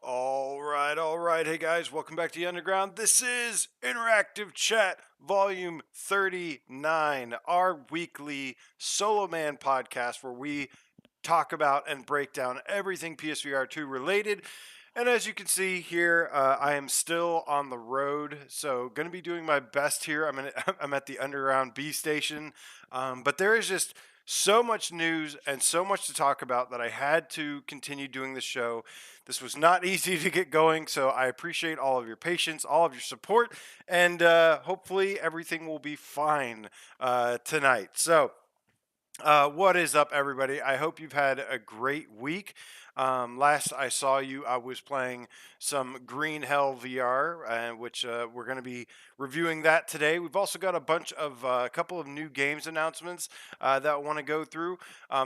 All right. Hey guys, welcome back to the Underground. This is Interactive Chat Volume 39, our weekly Solo Man podcast where we talk about and break down everything PSVR2 related. And as you can see here, I am still on the road, so going to be doing my best here. I'm at the Underground B station, but there is just so much news and so much to talk about that I had to continue doing the show. This was not easy to get going, so I appreciate all of your patience, all of your support, and hopefully everything will be fine tonight. So, what is up, everybody? I hope you've had a great week. Last I saw you, I was playing some Green Hell VR, which we're going to be reviewing that today. We've also got a couple of new games announcements that I want to go through.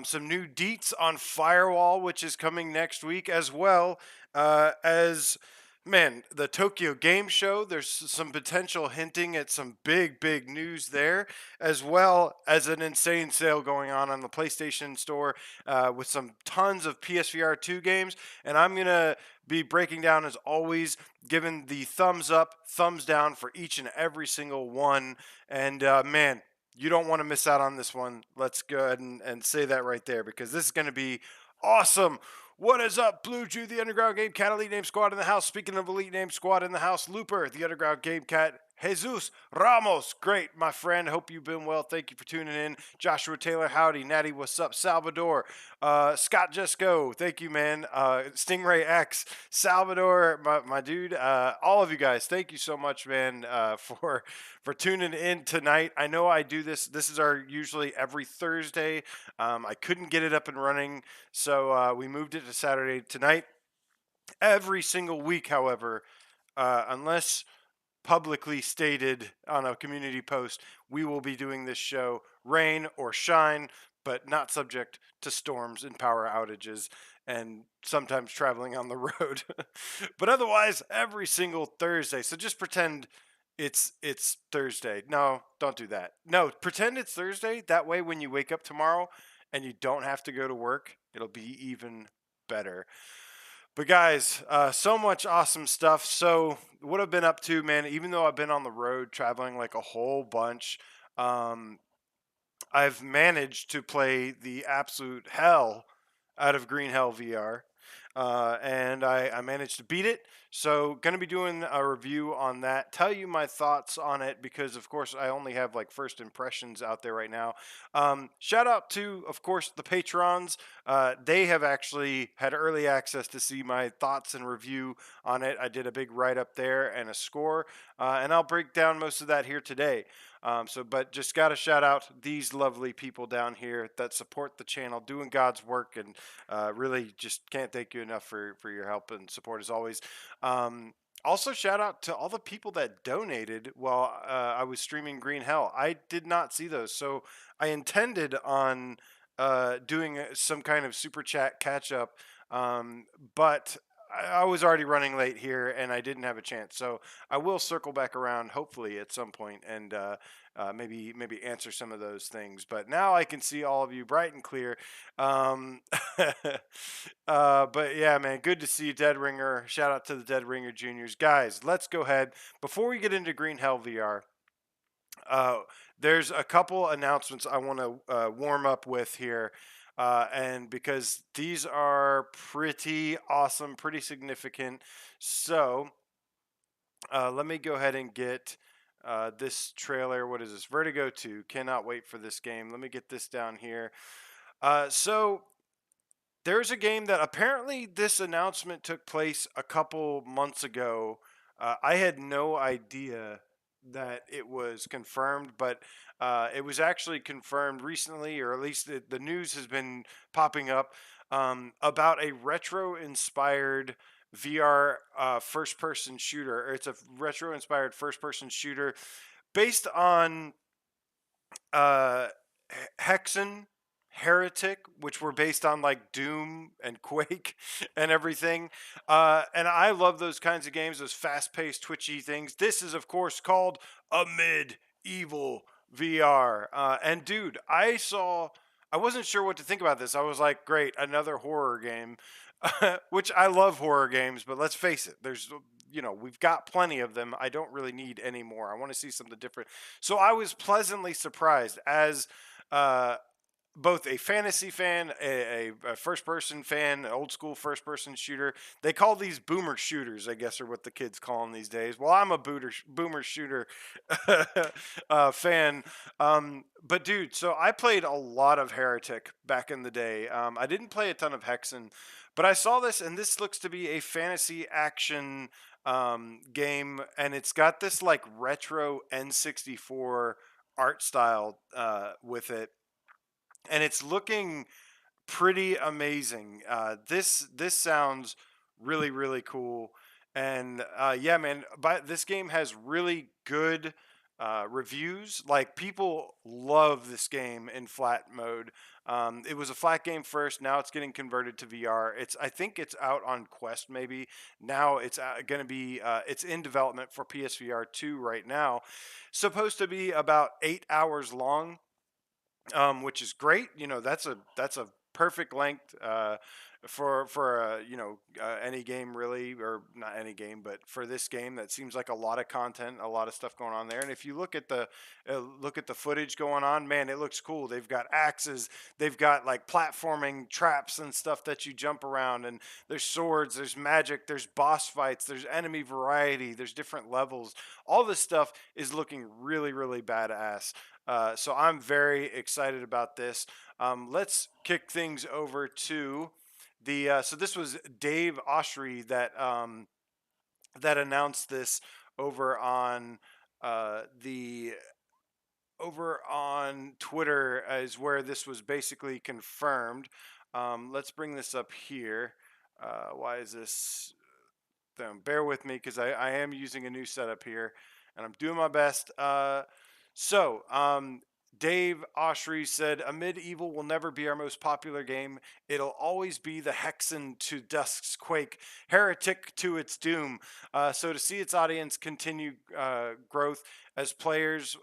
Some new deets on Firewall, which is coming next week, as well as man, the Tokyo Game Show. There's some potential hinting at some big news there, as well as an insane sale going on the PlayStation Store with some tons of PSVR2 games. And I'm going to be breaking down, as always, giving the thumbs up, thumbs down for each and every single one. And man, you don't want to miss out on this one. Let's go ahead and say that right there, because this is going to be awesome. What is up, Blue Jew, the Underground Game Cat, Elite Name Squad in the house. Speaking of Elite Name Squad in the house, Looper, the Underground Game Cat, Jesus Ramos, great, my friend. Hope you've been well. Thank you for tuning in. Joshua Taylor, howdy. Natty, what's up? Salvador, Scott Jesco, thank you, man. Stingray X, Salvador, my dude. All of you guys, thank you so much, man, for tuning in tonight. I know I do this. This is our usually every Thursday. I couldn't get it up and running, so we moved it to Saturday tonight. Every single week, however, unless publicly stated on a community post, we will be doing this show rain or shine, but not subject to storms and power outages and sometimes traveling on the road. But otherwise, every single Thursday. So just pretend it's Thursday. No, don't do that. No, pretend it's Thursday. That way when you wake up tomorrow and you don't have to go to work, it'll be even better. But guys, so much awesome stuff. So what I've been up to, man, even though I've been on the road traveling like a whole bunch, um, I've managed to play the absolute hell out of Green Hell VR. And I managed to beat it. So, going to be doing a review on that, tell you my thoughts on it, because, of course, I only have like first impressions out there right now. Shout out to, of course, the patrons. They have actually had early access to see my thoughts and review on it. I did a big write up there and a score, and I'll break down most of that here today. But just got to shout out these lovely people down here that support the channel, doing God's work, and really just can't thank you enough for your help and support as always. Also, shout out to all the people that donated while I was streaming Green Hell. I did not see those, so I intended on doing some kind of super chat catch up, but I was already running late here and I didn't have a chance. So I will circle back around, hopefully at some point, and maybe answer some of those things. But now I can see all of you bright and clear. Um, but yeah, man, good to see you, Dead Ringer. Shout out to the Dead Ringer Juniors, guys. Let's go ahead before we get into Green Hell VR. Uh, there's a couple announcements I want to warm up with here. And because these are pretty awesome, pretty significant. So let me go ahead and get this trailer. What is this? Vertigo 2. Cannot wait for this game. Let me get this down here. So there's a game that apparently this announcement took place a couple months ago. I had no idea that it was confirmed, but it was actually confirmed recently, or at least the news has been popping up about a retro inspired VR first person shooter. Or it's a retro inspired first person shooter based on uh, Hexen, Heretic, which were based on like Doom and Quake and everything. And I love those kinds of games, those fast paced, twitchy things. This is, of course, called a medieval VR. And dude, I saw I wasn't sure what to think about this. I was like, great, another horror game, which I love horror games, but let's face it, we've got plenty of them. I don't really need any more. I want to see something different. So I was pleasantly surprised as uh, both a fantasy fan, a first person fan, an old school first person shooter. They call these boomer shooters, I guess, are what the kids call them these days. Well, I'm a boomer shooter fan. But dude, so I played a lot of Heretic back in the day. I didn't play a ton of Hexen, but I saw this, and this looks to be a fantasy action game, and it's got this like retro N64 art style with it, and it's looking pretty amazing. This sounds really cool, and yeah, man. But this game has really good reviews. Like people love this game in flat mode. It was a flat game first. Now it's getting converted to VR. I think it's out on Quest maybe. Now it's going to be it's in development for PSVR2 right now. Supposed to be about 8 hours long, which is great. That's a perfect length for any game really, or not any game, but for this game that seems like a lot of content, a lot of stuff going on there. And if you look at the footage going on, man, it looks cool. They've got axes, they've got like platforming traps and stuff that you jump around, and there's swords, there's magic, there's boss fights, there's enemy variety, there's different levels. All this stuff is looking really badass. So I'm very excited about this. Let's kick things over to the. So this was Dave Oshry that announced this over on the over on Twitter, is where this was basically confirmed. Let's bring this up here. Why is this? Bear with me because I am using a new setup here, and I'm doing my best. So, Dave Oshry said, "A medieval will never be our most popular game. It'll always be the Hexen to Dusk's Quake, Heretic to its doom. So to see its audience continue growth as players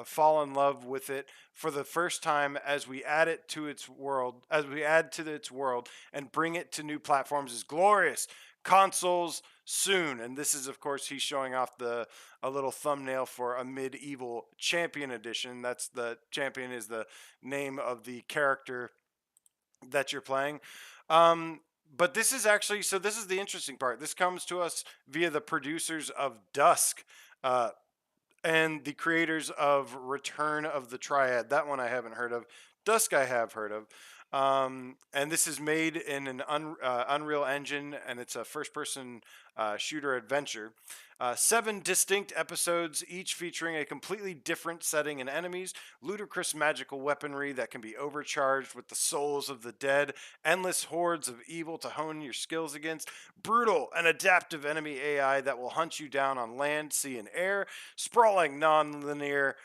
fall in love with it for the first time as we add it to its world, as we add to its world and bring it to new platforms is glorious. Consoles soon." And this is, of course, he's showing off a little thumbnail for a medieval champion edition. That's the champion is the name of the character that you're playing. But this is actually, so this is the interesting part. This comes to us via the producers of Dusk. And the creators of Return of the Triad. That one I haven't heard of. Dusk I have heard of. And this is made in an Unreal Engine, and it's a first-person shooter adventure. 7 distinct episodes, each featuring a completely different setting and enemies, ludicrous magical weaponry that can be overcharged with the souls of the dead, endless hordes of evil to hone your skills against, brutal and adaptive enemy AI that will hunt you down on land, sea, and air, sprawling non-linear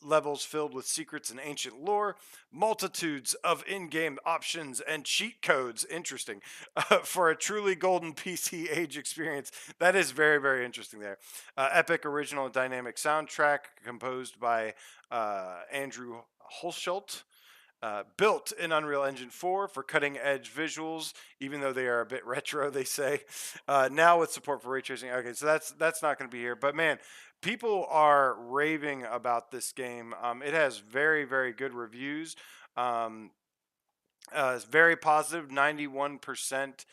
levels filled with secrets and ancient lore, multitudes of in-game options and cheat codes. Interesting. For a truly golden PC age experience. That is very interesting there. Epic original and dynamic soundtrack composed by Andrew Hulshult. Built in Unreal Engine 4 for cutting edge visuals, even though they are a bit retro, they say. Now with support for ray tracing. Okay, so that's not going to be here. But man, people are raving about this game. It has very good reviews. It's very positive, 91%.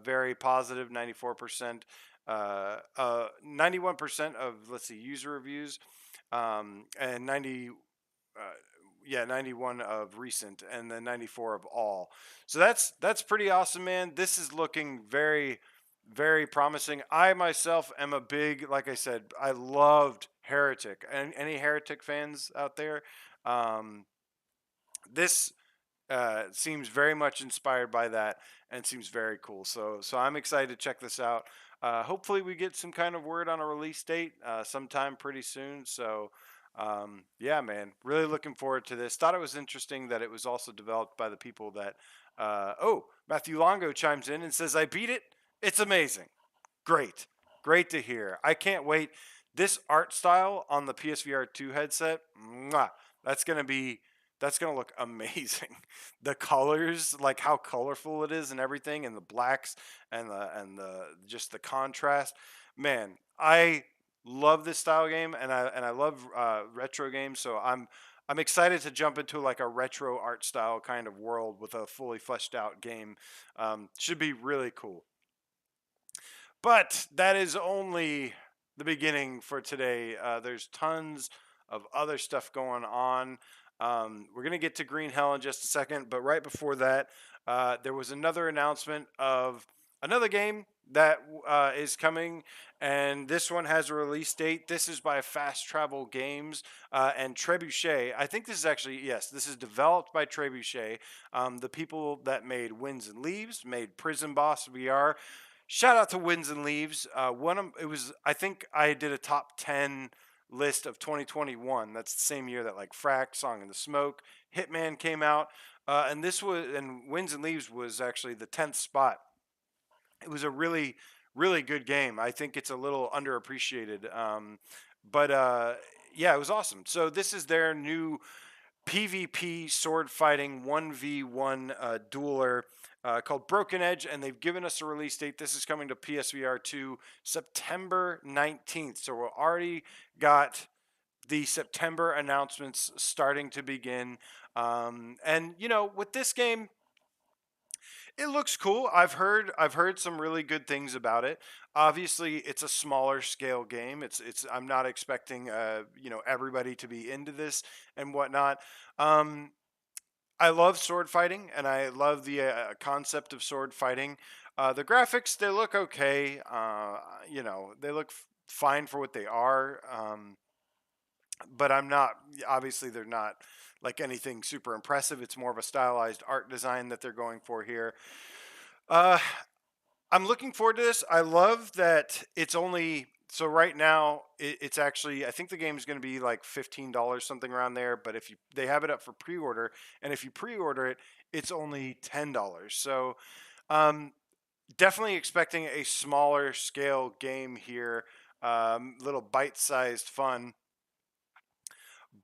Very positive, 94%. 91% of, let's see, user reviews, and 91 of recent, and then 94 of all. So that's pretty awesome, man. This is looking very promising. I myself am a big, like I said, I loved Heretic. And any Heretic fans out there? This seems very much inspired by that and seems very cool. So I'm excited to check this out. Hopefully we get some kind of word on a release date sometime pretty soon. So yeah, man, really looking forward to this. Thought it was interesting that it was also developed by the people that. Oh, Matthew Longo chimes in and says, "I beat it. It's amazing. Great to hear. I can't wait. This art style on the PSVR 2 headset, mwah, that's gonna be That's gonna look amazing. The colors, like how colorful it is and everything, and the blacks and the just the contrast. Man, I love this style game, and I love retro games. So I'm excited to jump into like a retro art style kind of world with a fully fleshed out game. Should be really cool. But that is only the beginning for today. There's tons of other stuff going on. We're going to get to Green Hell in just a second, but right before that, there was another announcement of another game that is coming, and this one has a release date. This is by Fast Travel Games and Trebuchet. I think this is actually, yes, this is developed by Trebuchet, the people that made Winds and Leaves, made Prison Boss VR. Shout out to Winds and Leaves. One of it was, I think I did a top 10 list of 2021. That's the same year that like Frack, Song in the Smoke, Hitman came out, and Winds and Leaves was actually the 10th spot. It was a really really good game. I think it's a little underappreciated, but yeah, it was awesome. So this is their new PvP sword fighting 1v1 dueler called Broken Edge, and they've given us a release date. This is coming to PSVR2 September 19th. So we're already got the September announcements starting to begin. And you know, with this game, it looks cool. I've heard some really good things about it. Obviously, it's a smaller scale game. It's I'm not expecting you know, everybody to be into this and whatnot. Um, I love sword fighting, and I love the concept of sword fighting. The graphics, they look okay. You know, they look fine for what they are. But I'm not, obviously, they're not like anything super impressive. It's more of a stylized art design that they're going for here. Uh, I'm looking forward to this. I love that it's only so right now. It's actually, I think the game is going to be like $15, something around there. But if you they have it up for pre-order, and if you pre-order it, it's only $10. So um, definitely expecting a smaller scale game here. Little bite-sized fun.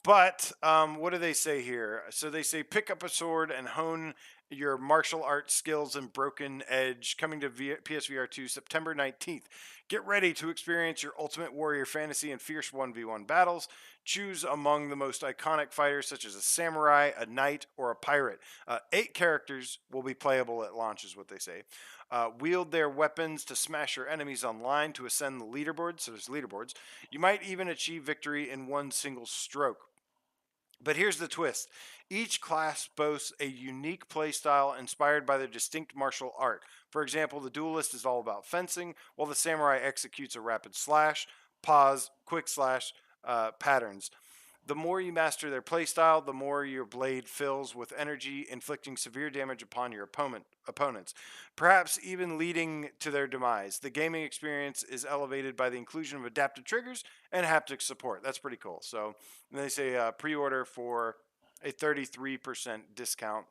But what do they say here? So they say pick up a sword and hone your martial arts skills in Broken Edge, coming to PSVR2 September 19th. Get ready to experience your ultimate warrior fantasy and fierce 1v1 battles. Choose among the most iconic fighters, such as a samurai, a knight, or a pirate. 8 characters will be playable at launch, is what they say. Wield their weapons to smash your enemies online to ascend the leaderboard. So there's leaderboards. You might even achieve victory in one single stroke. But here's the twist. Each class boasts a unique playstyle inspired by their distinct martial art. For example, the duelist is all about fencing, while the samurai executes a rapid slash, pause, quick slash patterns. The more you master their playstyle, the more your blade fills with energy, inflicting severe damage upon your opponents, perhaps even leading to their demise. The gaming experience is elevated by the inclusion of adaptive triggers and haptic support. That's pretty cool. So they say pre-order for a 33% discount.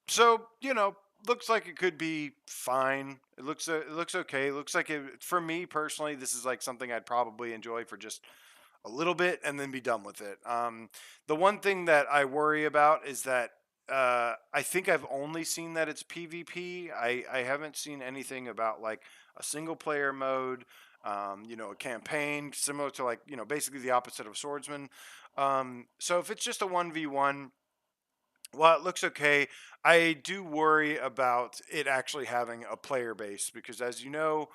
So you know, looks like it could be fine. It looks okay. It looks like it, for me personally, this is like something I'd probably enjoy for just a little bit and then be done with it. The one thing that I worry about is that I think I've only seen that it's PvP. I haven't seen anything about like a single player mode, you know, a campaign similar to like, you know, basically the opposite of Swordsman. So if it's just a 1v1, well, it looks okay. I do worry about it actually having a player base because, as you know,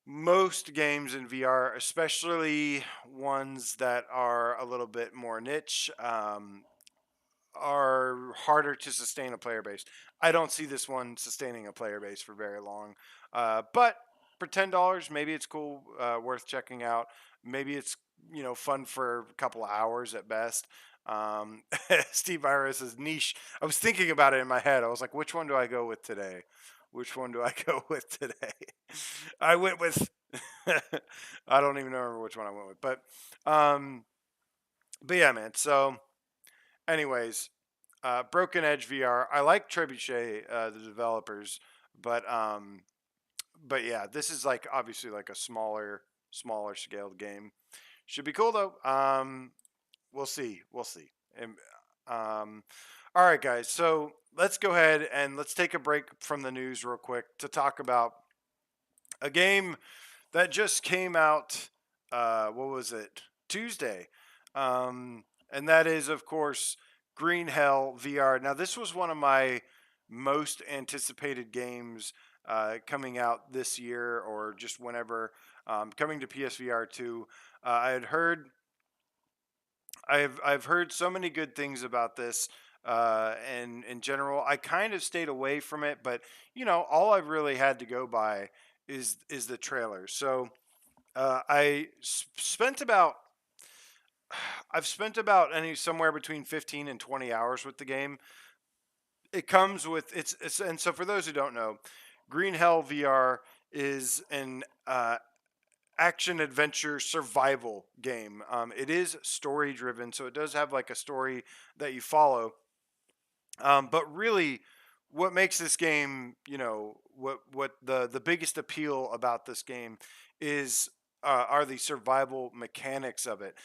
most games in VR, especially ones that are a little bit more niche, are harder to sustain a player base. I don't see this one sustaining a player base for very long. But for $10, maybe it's cool, worth checking out. Maybe it's, you know, fun for a couple of hours at best. Um, Steve Iris is niche. I was thinking about it in my head. I was like, which one do I go with today? Which one do I go with today? I went with. I don't even remember which one I went with, um, but yeah, man. So anyways, Broken Edge VR. I like Trebuchet, the developers, but but yeah, this is like obviously like a smaller scaled game. Should be cool though. We'll see. We'll see. And, all right, guys. So let's go ahead and let's take a break from the news real quick to talk about a game that just came out. What was it? Tuesday. And that is, of course, Green Hell VR. Now, this was one of my most anticipated games coming out this year or just whenever, coming to PSVR2. I had heard I've heard so many good things about this, and in general, I kind of stayed away from it. But all I've really had to go by is the trailer. So spent about I've spent about any somewhere between 15 and 20 hours with the game. It comes with it's and so for those who don't know, Green Hell VR is an action adventure survival game. It is story driven, so it does have like a story that you follow. But really, what makes this game, what the biggest appeal about this game is are the survival mechanics of it.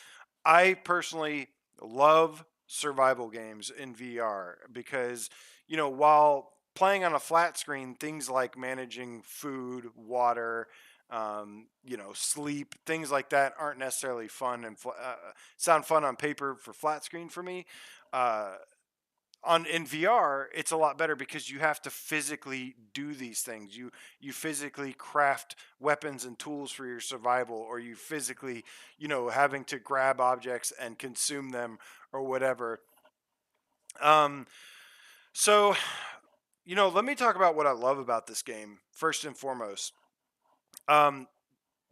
I personally love survival games in VR because, while playing on a flat screen, things like managing food, water, sleep, things like that aren't necessarily fun and sound fun on paper for flat screen for me. Uh, on in VR, it's a lot better because you have to physically do these things. You physically craft weapons and tools for your survival, or you physically, having to grab objects and consume them or whatever. Um, so, let me talk about what I love about this game first and foremost. Um,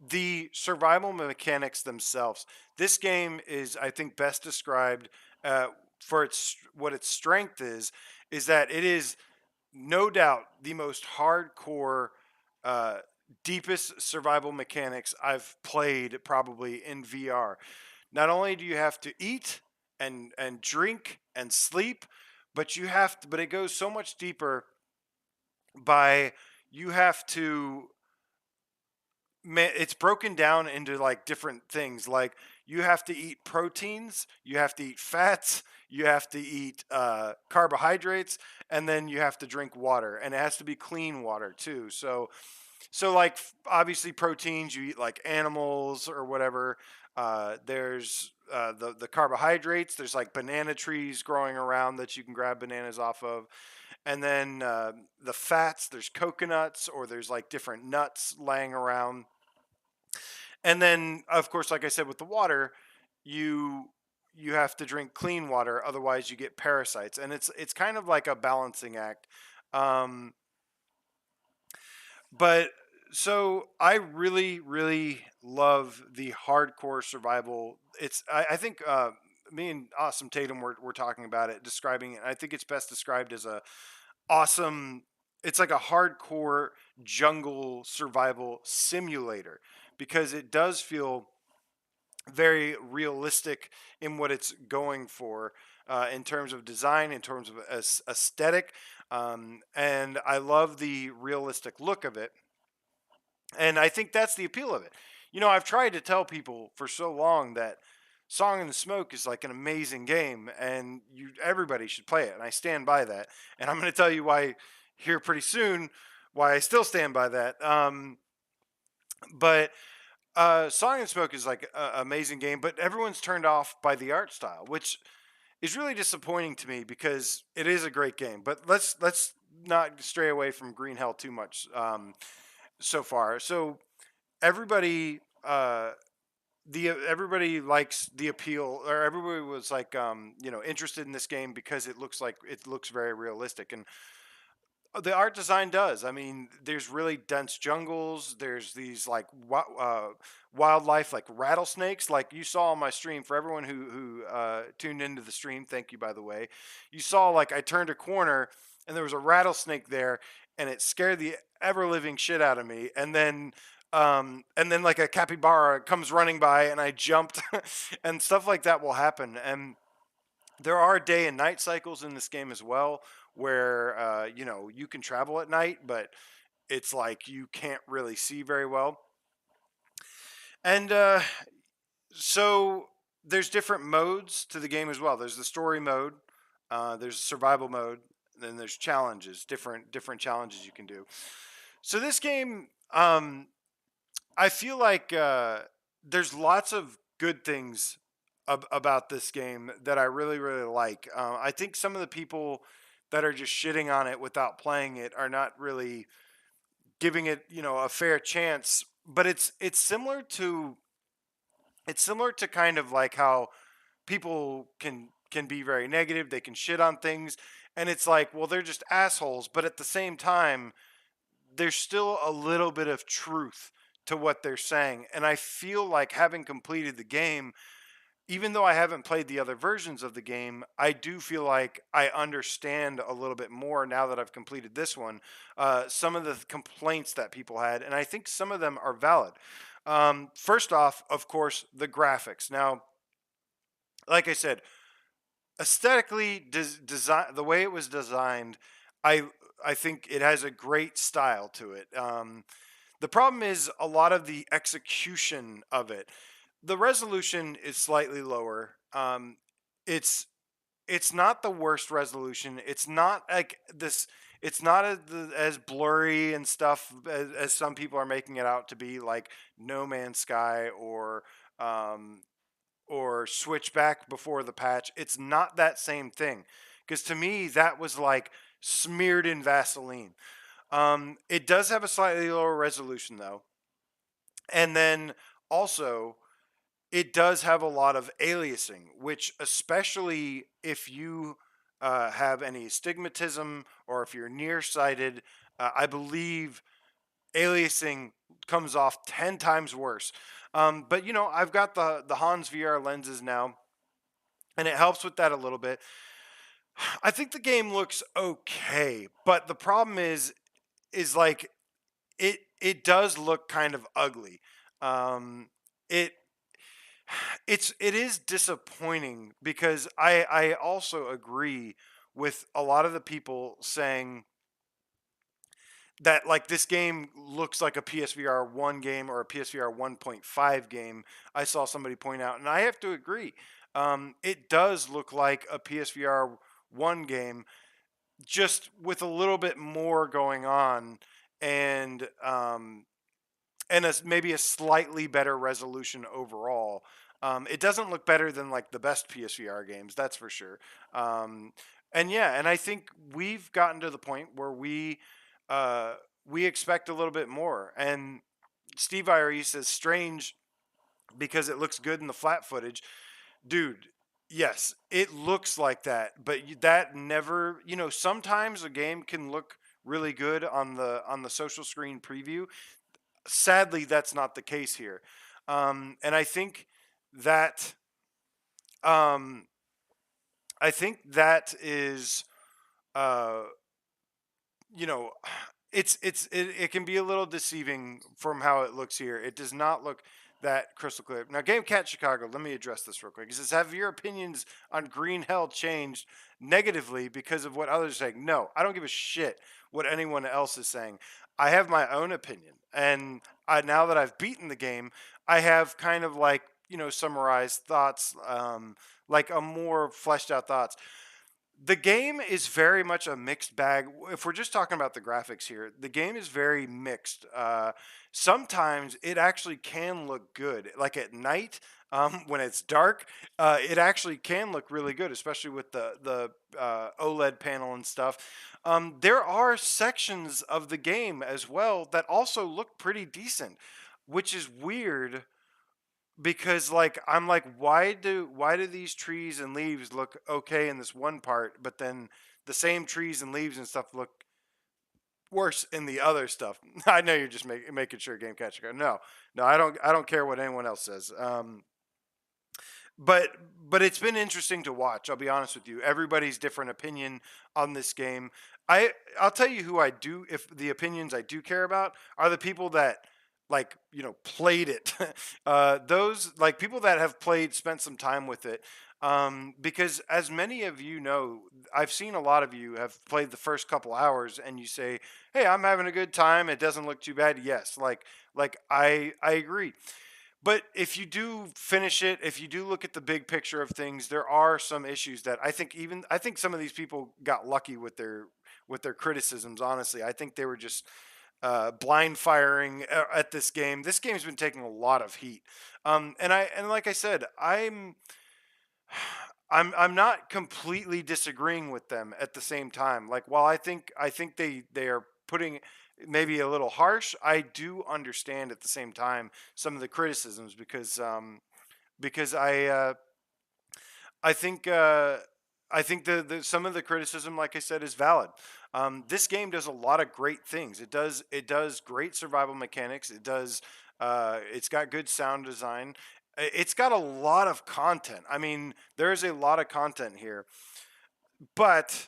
the survival mechanics themselves. This game is, I think, best described uh, for its what its strength is that it is no doubt the most hardcore, uh, deepest survival mechanics I've played probably in VR. Not only do you have to eat and drink and sleep, but it goes so much deeper by you have to it's broken down into like different things. Like you have to eat proteins, you have to eat fats, you have to eat carbohydrates, and then you have to drink water, and it has to be clean water too. So like obviously proteins, you eat like animals or whatever. There's the carbohydrates. There's like banana trees growing around that you can grab bananas off of, and then the fats. There's coconuts, or there's like different nuts laying around. And then, of course, like I said, with the water, you you have to drink clean water, otherwise you get parasites, and it's kind of like a balancing act. Um, but so I really, really love the hardcore survival. I think me and Awesome Tatum were talking about it, describing it. I think it's best described as a awesome. It's like a hardcore jungle survival simulator because it does feel very realistic in what it's going for, in terms of design, in terms of aesthetic, and I love the realistic look of it, and I think that's the appeal of it. I've tried to tell people for so long that Song in the Smoke is like an amazing game, and everybody should play it, and I stand by that. And I'm going to tell you why here pretty soon, why I still stand by that. But Song and Smoke is like an amazing game, but everyone's turned off by the art style, which is really disappointing to me because it is a great game. But let's not stray away from Green Hell too much, so far. So everybody, everybody likes the appeal, or everybody was like, interested in this game because it looks very realistic, and the art design does. I mean, there's really dense jungles. There's these like wildlife, like rattlesnakes, like you saw on my stream. For everyone who tuned into the stream, thank you, by the way. You saw like I turned a corner and there was a rattlesnake there, and it scared the ever living shit out of me. And then like a capybara comes running by, and I jumped, and stuff like that will happen. And there are day and night cycles in this game as well, where you can travel at night, but it's like you can't really see very well. And so there's different modes to the game as well. There's the story mode, there's survival mode, then there's challenges, different challenges you can do. So this game, I feel like there's lots of good things about this game that I really really like. I think some of the people that are just shitting on it without playing it are not really giving it, a fair chance. But it's similar to kind of like how people can be very negative. They can shit on things, and it's like, well, they're just assholes. But at the same time, there's still a little bit of truth to what they're saying. And I feel like having completed the game, even though I haven't played the other versions of the game, I do feel like I understand a little bit more now that I've completed this one. Some of the complaints that people had, and I think some of them are valid. First off, of course, the graphics. Now, like I said, aesthetically, design the way it was designed, I I think it has a great style to it. The problem is a lot of the execution of it. The resolution is slightly lower. It's it's not the worst resolution. It's not like this. It's not as blurry and stuff as some people are making it out to be, like No Man's Sky um, or Switchback before the patch. It's not that same thing, because to me that was like smeared in Vaseline. It does have a slightly lower resolution though, and then also it does have a lot of aliasing, which, especially if you have any astigmatism or if you're nearsighted, I believe aliasing comes off 10 times worse. But I've got the Hans VR lenses now, and it helps with that a little bit. I think the game looks okay, but the problem is like it does look kind of ugly. Um, it it is disappointing because I also agree with a lot of the people saying that like this game looks like a PSVR 1 game or a PSVR 1.5 game. I saw somebody point out, and I have to agree. It does look like a PSVR 1 game, just with a little bit more going on, and maybe a slightly better resolution overall. It doesn't look better than like the best PSVR games, that's for sure. Um, and yeah, and I think we've gotten to the point where uh, we expect a little bit more. And Steve IRE says strange because it looks good in the flat footage, dude. Yes, it looks like that, but that never, sometimes a game can look really good on the social screen preview. Sadly, that's not the case here. And that um, I think that is, uh, you know, it can be a little deceiving from how it looks here. It does not look that crystal clear. Now, Game Cat Chicago, let me address this real quick. It says, "Have your opinions on Green Hell changed negatively because of what others are saying?" No, I don't give a shit what anyone else is saying. I have my own opinion, and now that I've beaten the game, I have kind of like summarized thoughts, like a more fleshed out thoughts. The game is very much a mixed bag. If we're just talking about the graphics here, the game is very mixed. Sometimes it actually can look good, like at night, when it's dark. It actually can look really good, especially with the OLED panel and stuff. There are sections of the game as well that also look pretty decent, which is weird because like I'm like, why do these trees and leaves look okay in this one part, but then the same trees and leaves and stuff look worse in the other stuff? I know you're just making sure Game Catcher. No, no, I don't care what anyone else says. But it's been interesting to watch. I'll be honest with you. Everybody's different opinion on this game. I'll tell you who I do. If the opinions I do care about are the people that like played it. Those like people that have played, spent some time with it. Because as many of you know, I've seen a lot of you have played the first couple hours, and you say, "Hey, I'm having a good time. It doesn't look too bad." Yes, like I agree. But if you do finish it, if you do look at the big picture of things, there are some issues that I think some of these people got lucky with their criticisms. Honestly, I think they were just blind firing at this game. This game's been taking a lot of heat, and like I said, I'm not completely disagreeing with them at the same time. Like while I think they are putting maybe a little harsh, I do understand at the same time some of the criticisms because I think I think the some of the criticism, like I said, is valid. This game does a lot of great things. It does great survival mechanics. It's got good sound design. It's got a lot of content. I mean, there is a lot of content here, but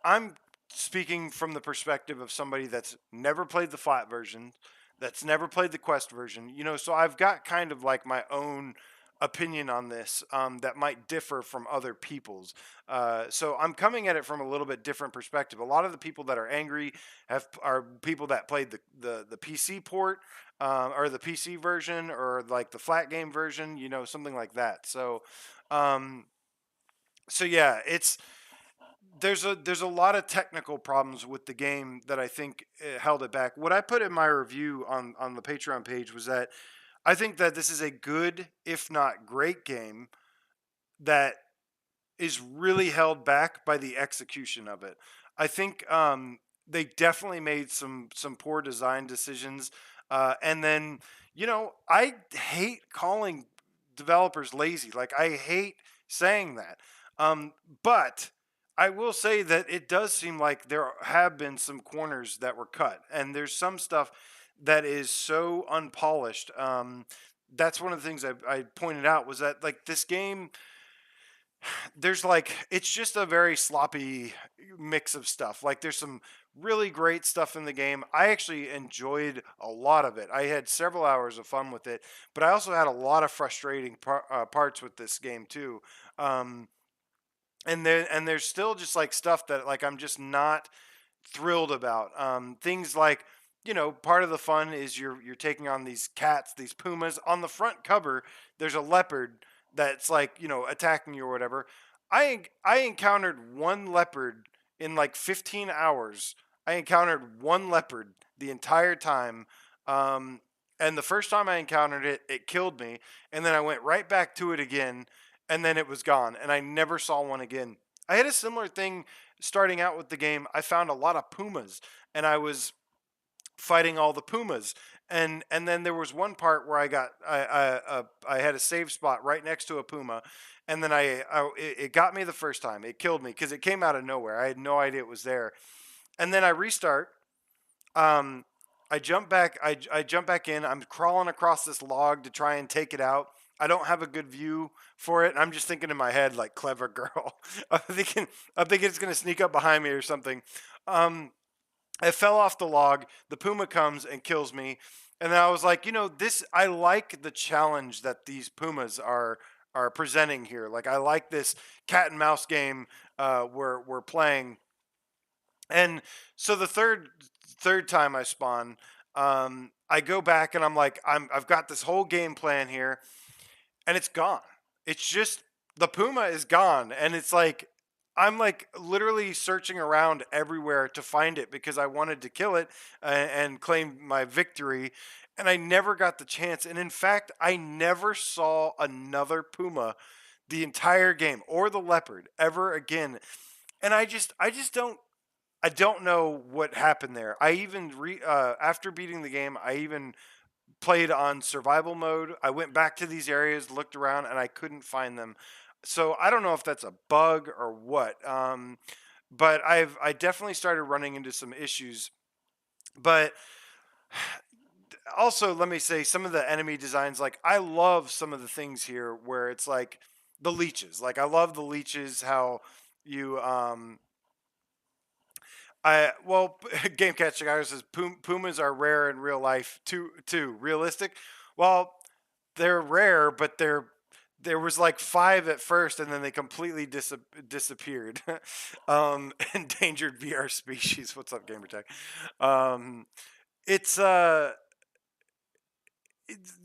I'm speaking from the perspective of somebody that's never played the flat version, that's never played the quest version. You know, so I've got kind of like my own opinion on this that might differ from other people's. So I'm coming at it from a little bit different perspective. A lot of the people that are angry are people that played the PC port or the PC version or like the flat game version, you know, something like that. Um, so yeah, it's there's a lot of technical problems with the game that I think held it back. What I put in my review on the Patreon page was that I think that this is a good, if not great, game that is really held back by the execution of it. I think they definitely made some poor design decisions, and then you know I hate calling developers lazy. Like I hate saying that, but I will say that it does seem like there have been some corners that were cut, and there's some stuff that is so unpolished. That's one of the things I pointed out was that like this game there's like it's just a very sloppy mix of stuff. Like there's some really great stuff in the game. I actually enjoyed a lot of it. I had several hours of fun with it, but I also had a lot of frustrating parts with this game too. Um, and there's still just like stuff that like I'm just not thrilled about. Things like, you know, part of the fun is you're taking on these cats, these pumas. On the front cover, there's a leopard that's like, you know, attacking you or whatever. I encountered one leopard in like 15 hours. I encountered one leopard the entire time. Um, and the first time I encountered it, it killed me. And then I went right back to it again, and then it was gone. And I never saw one again. I had a similar thing starting out with the game. I found a lot of pumas, and I was fighting all the pumas. And then there was one part where I had a save spot right next to a puma, and then it got me the first time. It killed me because it came out of nowhere. I had no idea it was there. And then I restart. Um, I jump back. I jump back in. I'm crawling across this log to try and take it out. I don't have a good view for it. And I'm just thinking in my head like clever girl. I'm thinking it's gonna sneak up behind me or something. Um, I fell off the log. The puma comes and kills me. And then I was like, you know, this I like the challenge that these pumas are presenting here. Like I like this cat and mouse game we're playing. And so the third time I spawn, I go back and I'm like, I've got this whole game plan here, and it's gone. It's just the puma is gone, and it's like I'm like literally searching around everywhere to find it because I wanted to kill it and claim my victory, and I never got the chance. And in fact, I never saw another puma the entire game or the leopard ever again. And I don't know what happened there. I even after beating the game, I even played on survival mode. I went back to these areas, looked around, and I couldn't find them. So I don't know if that's a bug or what. But I definitely started running into some issues. But also, let me say some of the enemy designs. Like I love some of the things here where it's like the leeches. Like I love the leeches. How you I well, Game Cat Chicago says pumas are rare in real life too. Realistic. Well, they're rare, but there was like five at first, and then they completely disappeared. Endangered VR species. What's up, Gamertag? Um, it's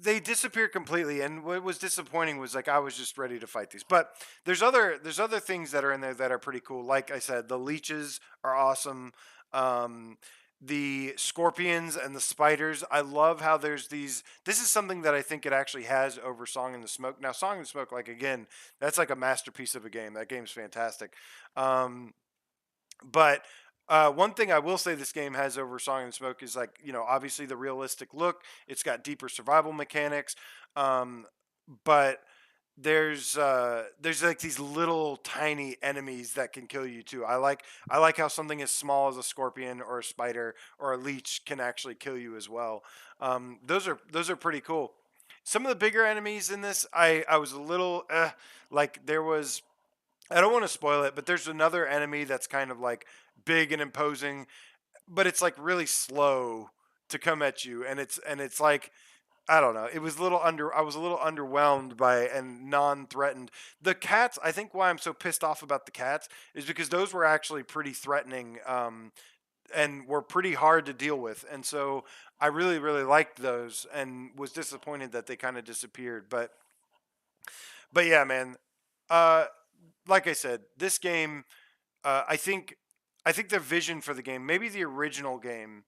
they disappear completely. And what was disappointing was like I was just ready to fight these. But there's other things that are in there that are pretty cool. Like I said, the leeches are awesome. Um, the scorpions and the spiders. I love how there's these. This is something that I think it actually has over Song in the Smoke. Now, Song in the Smoke, like again, that's like a masterpiece of a game. That game's fantastic. Um, but one thing I will say this game has over Song and Smoke is like, obviously the realistic look. It's got deeper survival mechanics, um, but there's like these little tiny enemies that can kill you too. I like how something as small as a scorpion or a spider or a leech can actually kill you as well. Those are pretty cool. Some of the bigger enemies in this, I was a little like there was, I don't want to spoil it, but there's another enemy that's kind of like big and imposing, but it's like really slow to come at you, and it's like I don't know. It was a little I was a little underwhelmed by it and non-threatened. The cats, I think why I'm so pissed off about the cats is because those were actually pretty threatening, and were pretty hard to deal with. And so I really really liked those and was disappointed that they kind of disappeared. But yeah, man. Uh like I said, this game, I think, the vision for the game, maybe the original game,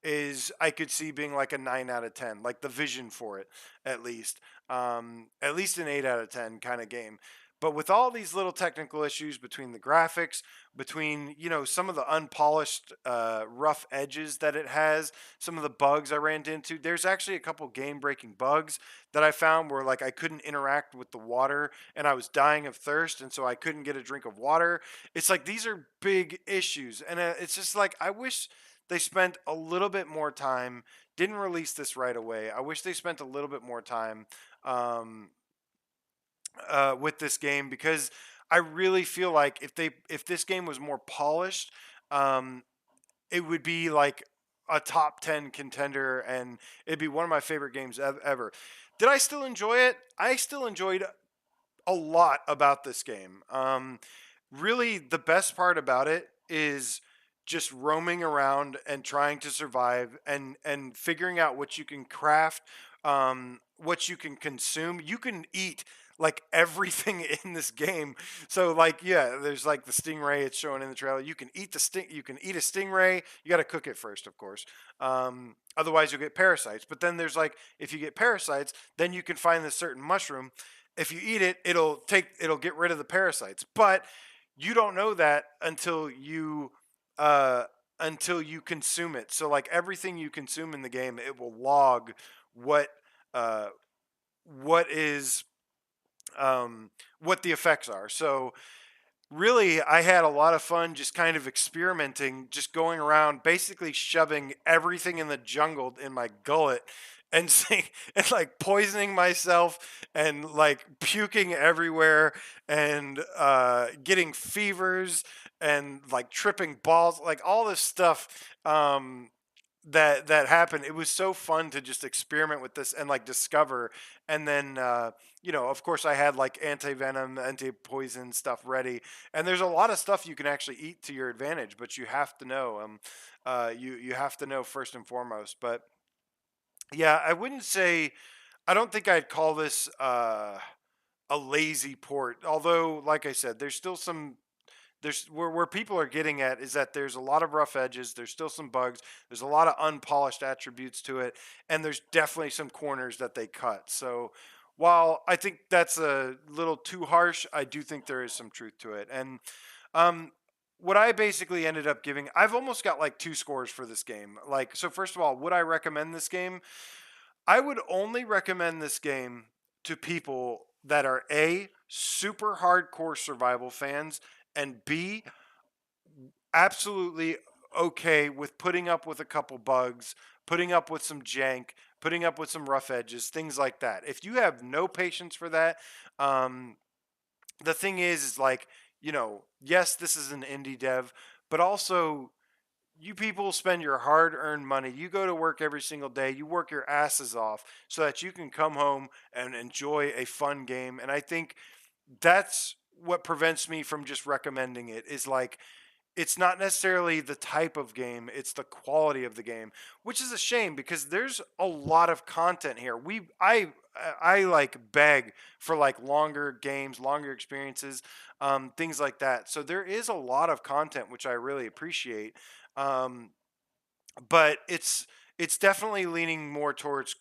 is I could see being like a 9 out of 10, like the vision for it, at least an 8 out of 10 kind of game. But with all these little technical issues between the graphics, between some of the unpolished, rough edges that it has, some of the bugs I ran into, there's actually a couple game-breaking bugs that I found where like I couldn't interact with the water and I was dying of thirst, and so I couldn't get a drink of water. It's like these are big issues, and it's just like I wish they spent a little bit more time. Didn't release this right away. I wish they spent a little bit more time, um, with this game, because I really feel like if this game was more polished, um, it would be like a top 10 contender, and it'd be one of my favorite games ever. Did I still enjoy it? I still enjoyed a lot about this game. Really, the best part about it is just roaming around and trying to survive, and figuring out what you can craft, what you can consume. You can eat like everything in this game. So like yeah, there's like the stingray it's showing in the trailer. You can eat the sting. You can eat a stingray. You got to cook it first, of course. Otherwise, you'll get parasites. But then there's like if you get parasites, then you can find this certain mushroom. If you eat it, it'll get rid of the parasites. But you don't know that uh, until you consume it. So like everything you consume in the game, it will log what uh, what is what the effects are. So really, I had a lot of fun just kind of experimenting, just going around, basically shoving everything in the jungle in my gullet, and seeing, and like poisoning myself and like puking everywhere, and getting fevers and like tripping balls, like all this stuff. That happened. It was so fun to just experiment with this and like discover. And then of course I had like anti-venom, anti-poison stuff ready, and there's a lot of stuff you can actually eat to your advantage, but you have to know, you have to know first and foremost. But yeah, I don't think I'd call this a lazy port, although like I said, there's still some, there's where people are getting at is that there's a lot of rough edges, there's still some bugs, there's a lot of unpolished attributes to it, and there's definitely some corners that they cut. So while I think that's a little too harsh, I do think there is some truth to it. And um what I basically ended up giving, I've almost got like two scores for this game. Like, so first of all, would I recommend this game? I would only recommend this game to people that are A, super hardcore survival fans, and B, absolutely okay with putting up with a couple bugs, putting up with some jank, putting up with some rough edges, things like that. If you have no patience for that, um, the thing is like, yes, this is an indie dev, but also you people spend your hard earned money. You go to work every single day. You work your asses off so that you can come home and enjoy a fun game. And I think that's what prevents me from just recommending it is like, it's not necessarily the type of game, it's the quality of the game, which is a shame because there's a lot of content here. I like beg for like longer games, longer experiences, things like that. So there is a lot of content which I really appreciate. Um, but it's definitely leaning more towards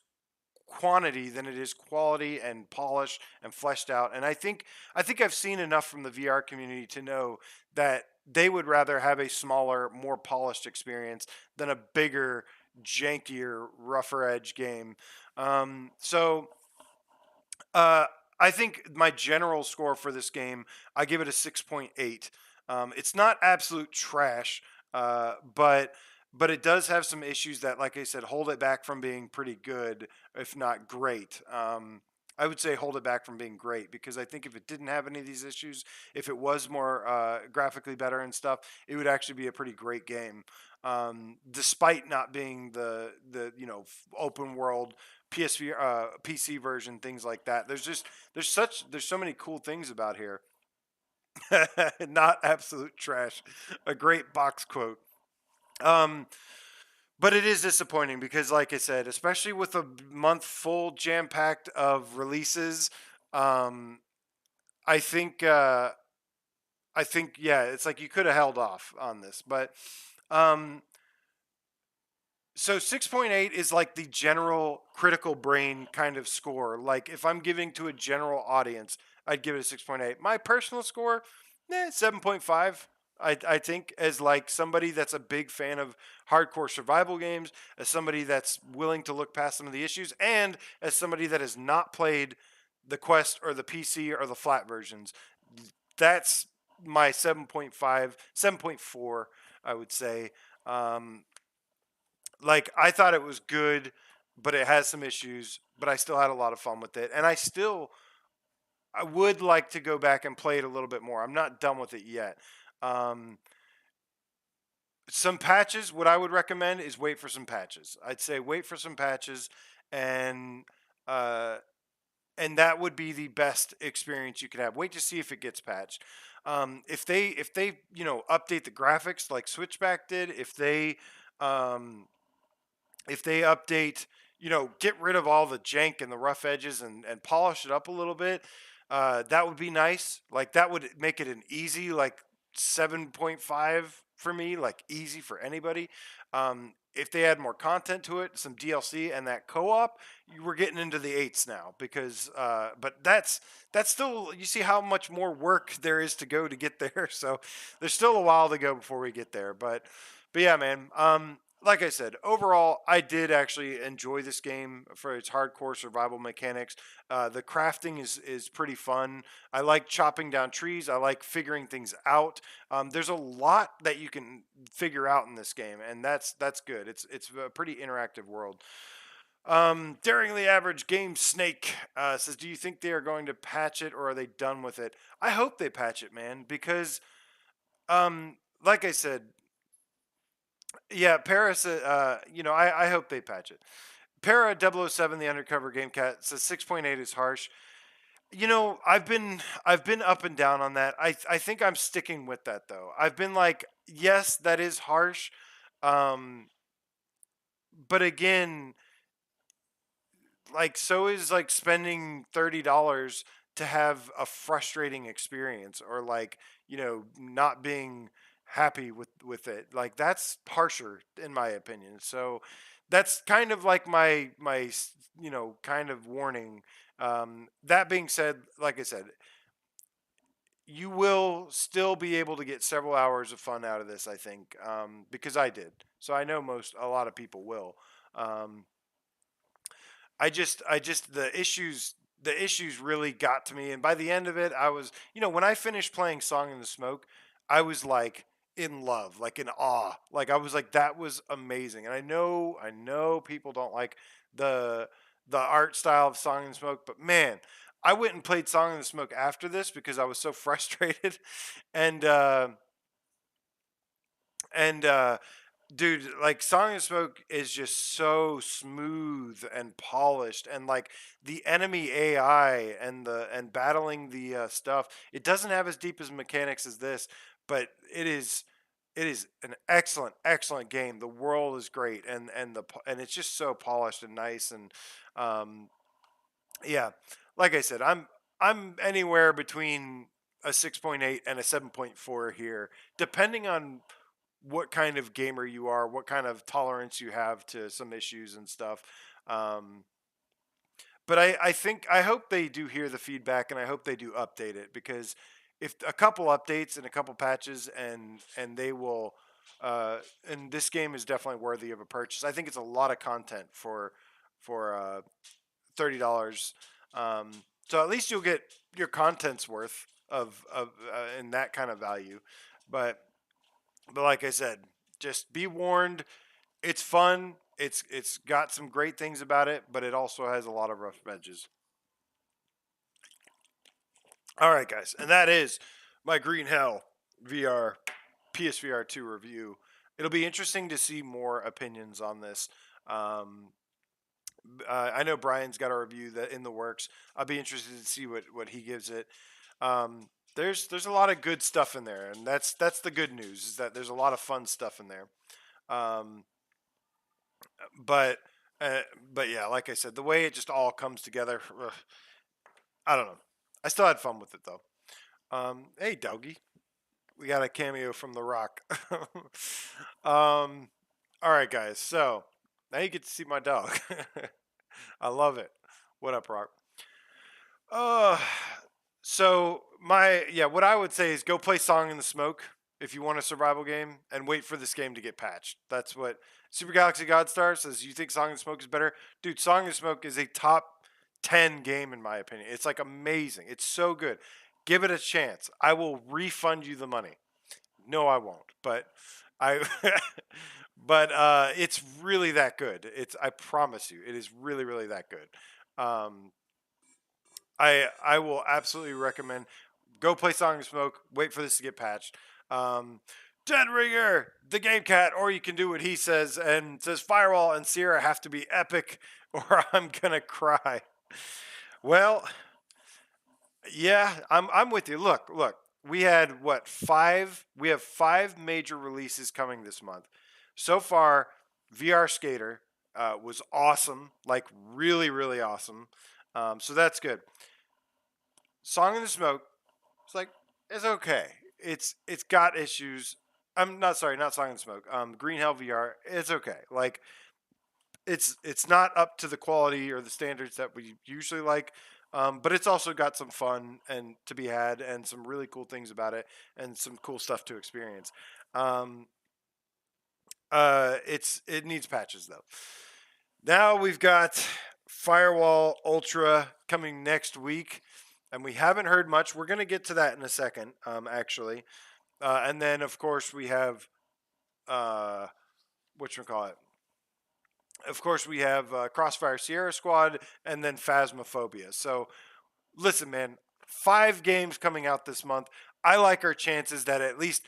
quantity than it is quality and polish and fleshed out. And I think I've seen enough from the VR community to know that they would rather have a smaller, more polished experience than a bigger, jankier, rougher edge game. So uh, I think my general score for this game, I give it a 6.8. It's not absolute trash, but it does have some issues that, like I said, hold it back from being pretty good, if not great. I would say hold it back from being great because I think if it didn't have any of these issues, if it was more graphically better and stuff, it would actually be a pretty great game. Despite not being the open world PSV PC version, things like that. There's so many cool things about here. Not absolute trash. A great box quote. Um, but it is disappointing because, like I said, especially with a month full jam packed of releases, um, I think yeah, it's like you could have held off on this, but um, so 6.8 is like the general critical brain kind of score. Like if I'm giving to a general audience, I'd give it a 6.8. My personal score, 7.5. I think as like somebody that's a big fan of hardcore survival games, as somebody that's willing to look past some of the issues, and as somebody that has not played the Quest or the PC or the flat versions, that's my 7.5, 7.4, I would say. Um, like I thought it was good, but it has some issues. But I still had a lot of fun with it, and I would like to go back and play it a little bit more. I'm not done with it yet. Um, some patches. What I would recommend is wait for some patches. I'd say wait for some patches, and uh, and that would be the best experience you could have. Wait to see if it gets patched. If they update the graphics like Switchback did, um, if they update, get rid of all the jank and the rough edges and polish it up a little bit, that would be nice. Like that would make it an easy like 7.5 for me, like easy for anybody. If they add more content to it, some DLC and that co-op, we're getting into the eights now because, but that's still, you see how much more work there is to go to get there. So there's still a while to go before we get there. But yeah, man. Like I said, overall, I did actually enjoy this game for its hardcore survival mechanics. The crafting is pretty fun. I like chopping down trees. I like figuring things out. There's a lot that you can figure out in this game, and that's good. It's a pretty interactive world. Daring the Average Game Snake says, "Do you think they are going to patch it, or are they done with it?" I hope they patch it, man, because like I said, yeah, Paris. I hope they patch it. Para 007, the undercover game cat, says 6.8 is harsh. I've been up and down on that. I think I'm sticking with that though. I've been like, yes, that is harsh. Um, but again, like so is like spending $30 to have a frustrating experience or like, not being happy with it. Like that's harsher in my opinion. So that's kind of like my kind of warning. That being said, like I said, you will still be able to get several hours of fun out of this, I think, because I did. So I know a lot of people will. Um, I just the issues really got to me, and by the end of it, I was, when I finished playing Song in the Smoke, I was like in love, like in awe, like I was like that was amazing, and I know people don't like the the art style of Song in the Smoke, but man, I went and played Song in the Smoke after this because I was so frustrated, and and dude, like Song and Smoke is just so smooth and polished, and like the enemy AI and battling the stuff, it doesn't have as deep as mechanics as this, but it is. it is an excellent, excellent game. The world is great, and it's just so polished and nice. And um, yeah, like I said, I'm anywhere between a 6.8 and a 7.4 here, depending on what kind of gamer you are, what kind of tolerance you have to some issues and stuff. Um, but I hope they do hear the feedback, and I hope they do update it, because if a couple updates and a couple patches, and they will and this game is definitely worthy of a purchase. I think it's a lot of content for $30. um, so at least you'll get your content's worth of in that kind of value. But but like I said, just be warned, it's fun. It's got some great things about it, but it also has a lot of rough edges. All right, guys, and that is my Green Hell VR PSVR2 review. It'll be interesting to see more opinions on this. Um, I know Brian's got a review that in the works. I'll be interested to see what he gives it. There's a lot of good stuff in there, and that's the good news, is that there's a lot of fun stuff in there. Um, but uh, but yeah, like I said, the way it just all comes together, I don't know. I still had fun with it though. Hey, Dougie, we got a cameo from The Rock. um, all right, guys. So now you get to see my dog. I love it. What up, Rock? Uh, so what I would say is go play Song in the Smoke if you want a survival game, and wait for this game to get patched. That's what Super Galaxy Godstar says. You think Song in the Smoke is better? Dude, Song in the Smoke is a top 10 game in my opinion. It's like amazing. It's so good. Give it a chance. I will refund you the money. No, I won't. But I but it's really that good. I promise you, it is really, really that good. Um, I will absolutely recommend, go play Song and Smoke. Wait for this to get patched. Dead Ringer, the Game Cat, or you can do what he says, and says Firewall and Sierra have to be epic, or I'm gonna cry. Well, yeah, I'm with you. Look. We had what, five? We have five major releases coming this month. So far, VR Skater was awesome, like really, really awesome. So that's good. Song in the Smoke, it's like, it's okay. It's got issues. I'm not sorry, not Song in the Smoke. Green Hell VR, it's okay. Like, it's not up to the quality or the standards that we usually like. But it's also got some fun and to be had, and some really cool things about it, and some cool stuff to experience. Um, it needs patches though. Now we've got Firewall Ultra coming next week, and we haven't heard much. We're gonna get to that in a second, actually, and then of course we have what you call it. Of course, we have Crossfire Sierra Squad, and then Phasmophobia. So listen, man, five games coming out this month. I like our chances that at least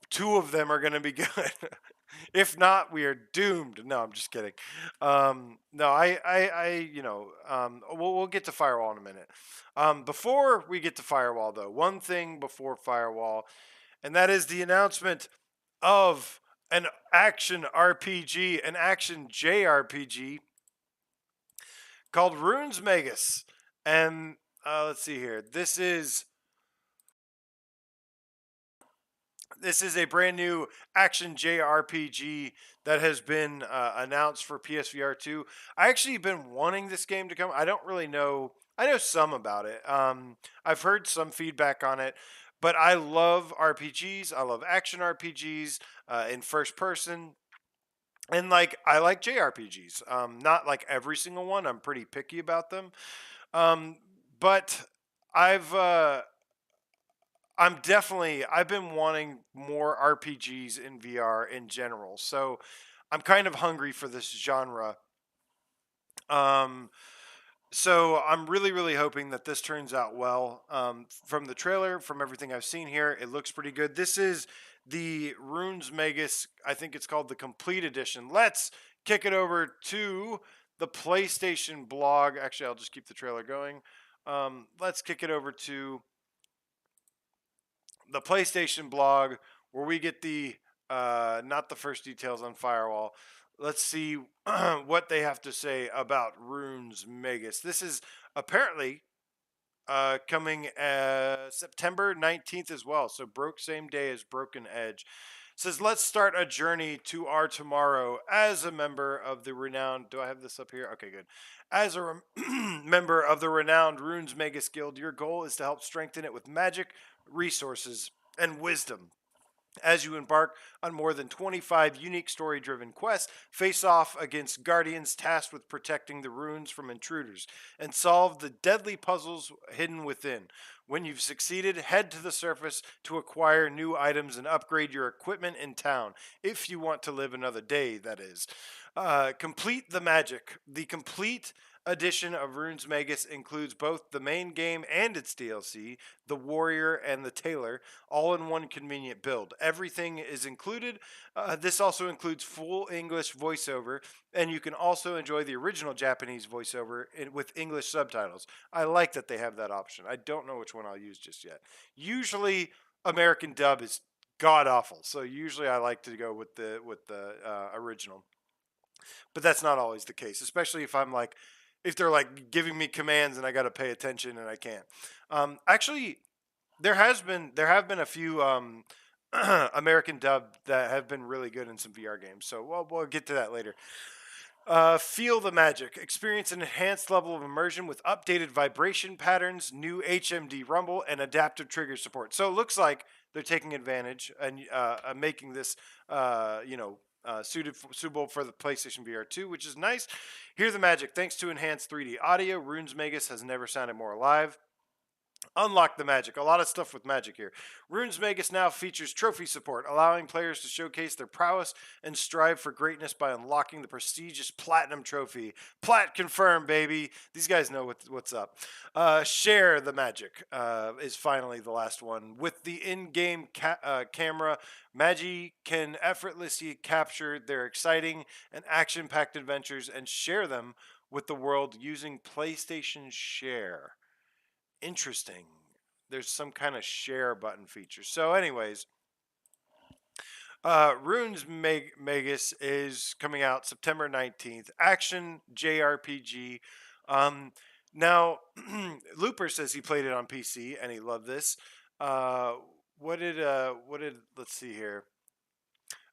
two of them are going to be good. If not, we are doomed. No, I'm just kidding. No, we'll get to Firewall in a minute. Before we get to Firewall, though, one thing before Firewall, and that is the announcement of an action RPG, an action JRPG called Runes Magus. And let's see here. This is a brand new action JRPG that has been announced for PSVR2. I actually been wanting this game to come. I don't really know. I know some about it. I've heard some feedback on it, but I love RPGs. I love action RPGs in first person. And like, I like JRPGs. Not like every single one. I'm pretty picky about them. Um, but I've I've been wanting more RPGs in VR in general. So I'm kind of hungry for this genre. Um, so I'm really, really hoping that this turns out well. From the trailer, from everything I've seen here, it looks pretty good. This is the Runes Magus. I think it's called the Complete Edition. Let's kick it over to the PlayStation blog. Actually, I'll just keep the trailer going. Let's kick it over to the PlayStation blog, where we get the not the first details on Firewall. Let's see what they have to say about Runes Magus. This is apparently coming September 19th as well. So broke same day as Broken Edge. Says, let's start a journey to our tomorrow as a member of the renowned. Do I have this up here? Okay, good. As a member of the renowned Runes Magus Guild, your goal is to help strengthen it with magic, resources, and wisdom. As you embark on more than 25 unique story driven quests, face off against guardians tasked with protecting the runes from intruders, and solve the deadly puzzles hidden within. When you've succeeded, head to the surface to acquire new items and upgrade your equipment in town, if you want to live another day, that is. Complete the magic. The complete edition of Runes Magus includes both the main game and its DLC, the Warrior and the Tailor, all in one convenient build. Everything is included. This also includes full English voiceover, and you can also enjoy the original Japanese voiceover with English subtitles. I like that they have that option. I don't know which one I'll use just yet. Usually, American dub is god awful, so usually I like to go with the original. But that's not always the case, especially if they're like giving me commands and I got to pay attention and I can't. Actually, there have been a few American dub that have been really good in some VR games. So we'll get to that later. Feel the magic. Experience an enhanced level of immersion with updated vibration patterns, new HMD rumble, and adaptive trigger support. So it looks like they're taking advantage and making this, suitable for the PlayStation VR2, which is nice. Hear the magic. Thanks to enhanced 3D audio, Runes Magus has never sounded more alive. Unlock the magic. A lot of stuff with magic here. Runes Magus now features trophy support, allowing players to showcase their prowess and strive for greatness by unlocking the prestigious Platinum Trophy. Plat confirmed, baby. These guys know what's up. Share the magic is finally the last one. With the in-game camera, Magi can effortlessly capture their exciting and action-packed adventures and share them with the world using PlayStation Share. Interesting. There's some kind of share button feature. So, anyways, Runes Magus is coming out September 19th. Action Jrpg. Now, Looper says he played it on PC and he loved this. Let's see here.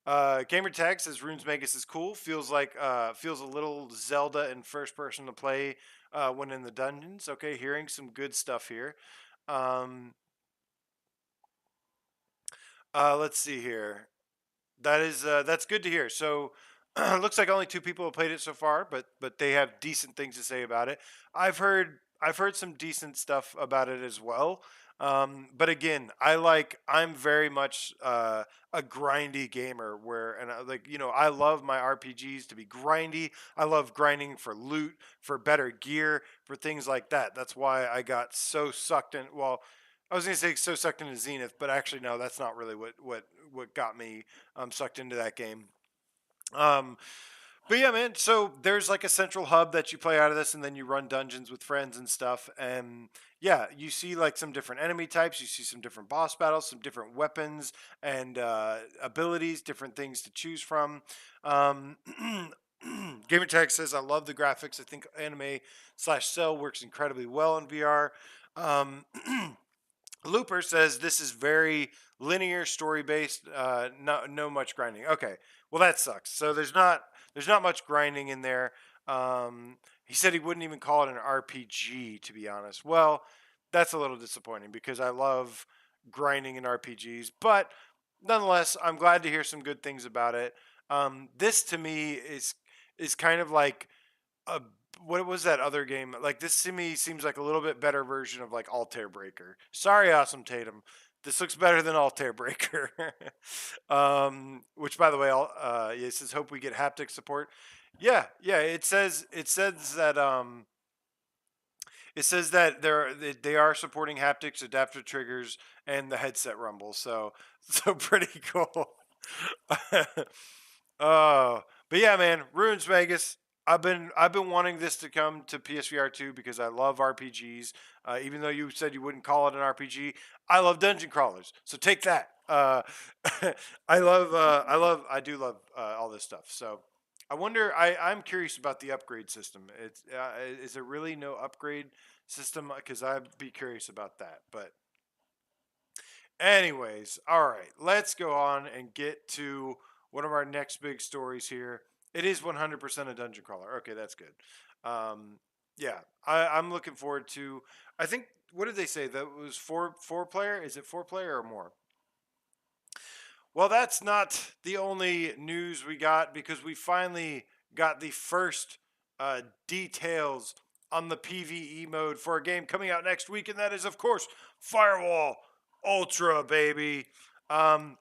Gamertag says Runes Magus is cool. Feels a little Zelda in first person to play when in the dungeons. Okay, hearing some good stuff here. Let's see here. That's good to hear. So looks like only 2 people have played it so far, but they have decent things to say about it. I've heard some decent stuff about it as well. But again, I'm very much a grindy gamer I love my RPGs to be grindy. I love grinding for loot, for better gear, for things like that. That's why I got so sucked in. Well, I was gonna say so sucked into Zenith, but actually no, that's not really what got me sucked into that game. Um, but yeah, man. So there's like a central hub that you play out of this, and then you run dungeons with friends and stuff. And yeah, you see like some different enemy types. You see some different boss battles, some different weapons and abilities, different things to choose from. Um, Gamertag says, "I love the graphics. I think anime/cell works incredibly well in VR." Um, Looper says this is very linear, story based, no much grinding. Okay, well that sucks. So there's not much grinding in there. He said he wouldn't even call it an RPG, to be honest. Well, that's a little disappointing because I love grinding in RPGs, but nonetheless, I'm glad to hear some good things about it. This to me is kind of like a what was that other game? Like this to me seems like a little bit better version of like Altair Breaker. Sorry, Awesome Tatum. This looks better than Altair Breaker. Which by the way, it says hope we get haptic support. Yeah. It says that they are supporting haptics, adaptive triggers, and the headset rumble. So pretty cool. But yeah, man, Runes Vegas. I've been wanting this to come to PSVR2 because I love RPGs. Even though you said you wouldn't call it an RPG, I love dungeon crawlers. So take that. I do love all this stuff. So I wonder. I'm curious about the upgrade system. Is there really no upgrade system? Because I'd be curious about that. But anyways, all right, let's go on and get to one of our next big stories here. It is 100% a dungeon crawler. Okay, that's good. Yeah, I'm looking forward to. I think what did they say that was four player? Is it four player or more? Well, that's not the only news we got because we finally got the first details on the PVE mode for a game coming out next week, and that is, of course, Firewall Ultra, baby. Um,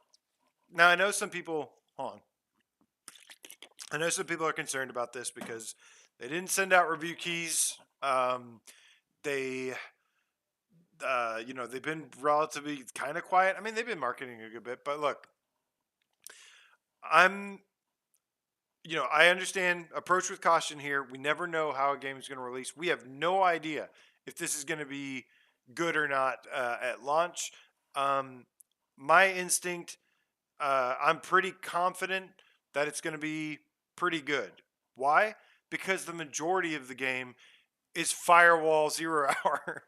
Now, I know some people. Hold on. I know some people are concerned about this because they didn't send out review keys. They they've been relatively kind of quiet. I mean, they've been marketing a good bit, but look, I'm I understand approach with caution here. We never know how a game is going to release. We have no idea if this is going to be good or not at launch. Um, my instinct, I'm pretty confident that it's going to be pretty good. Why? Because the majority of the game is Firewall Zero Hour,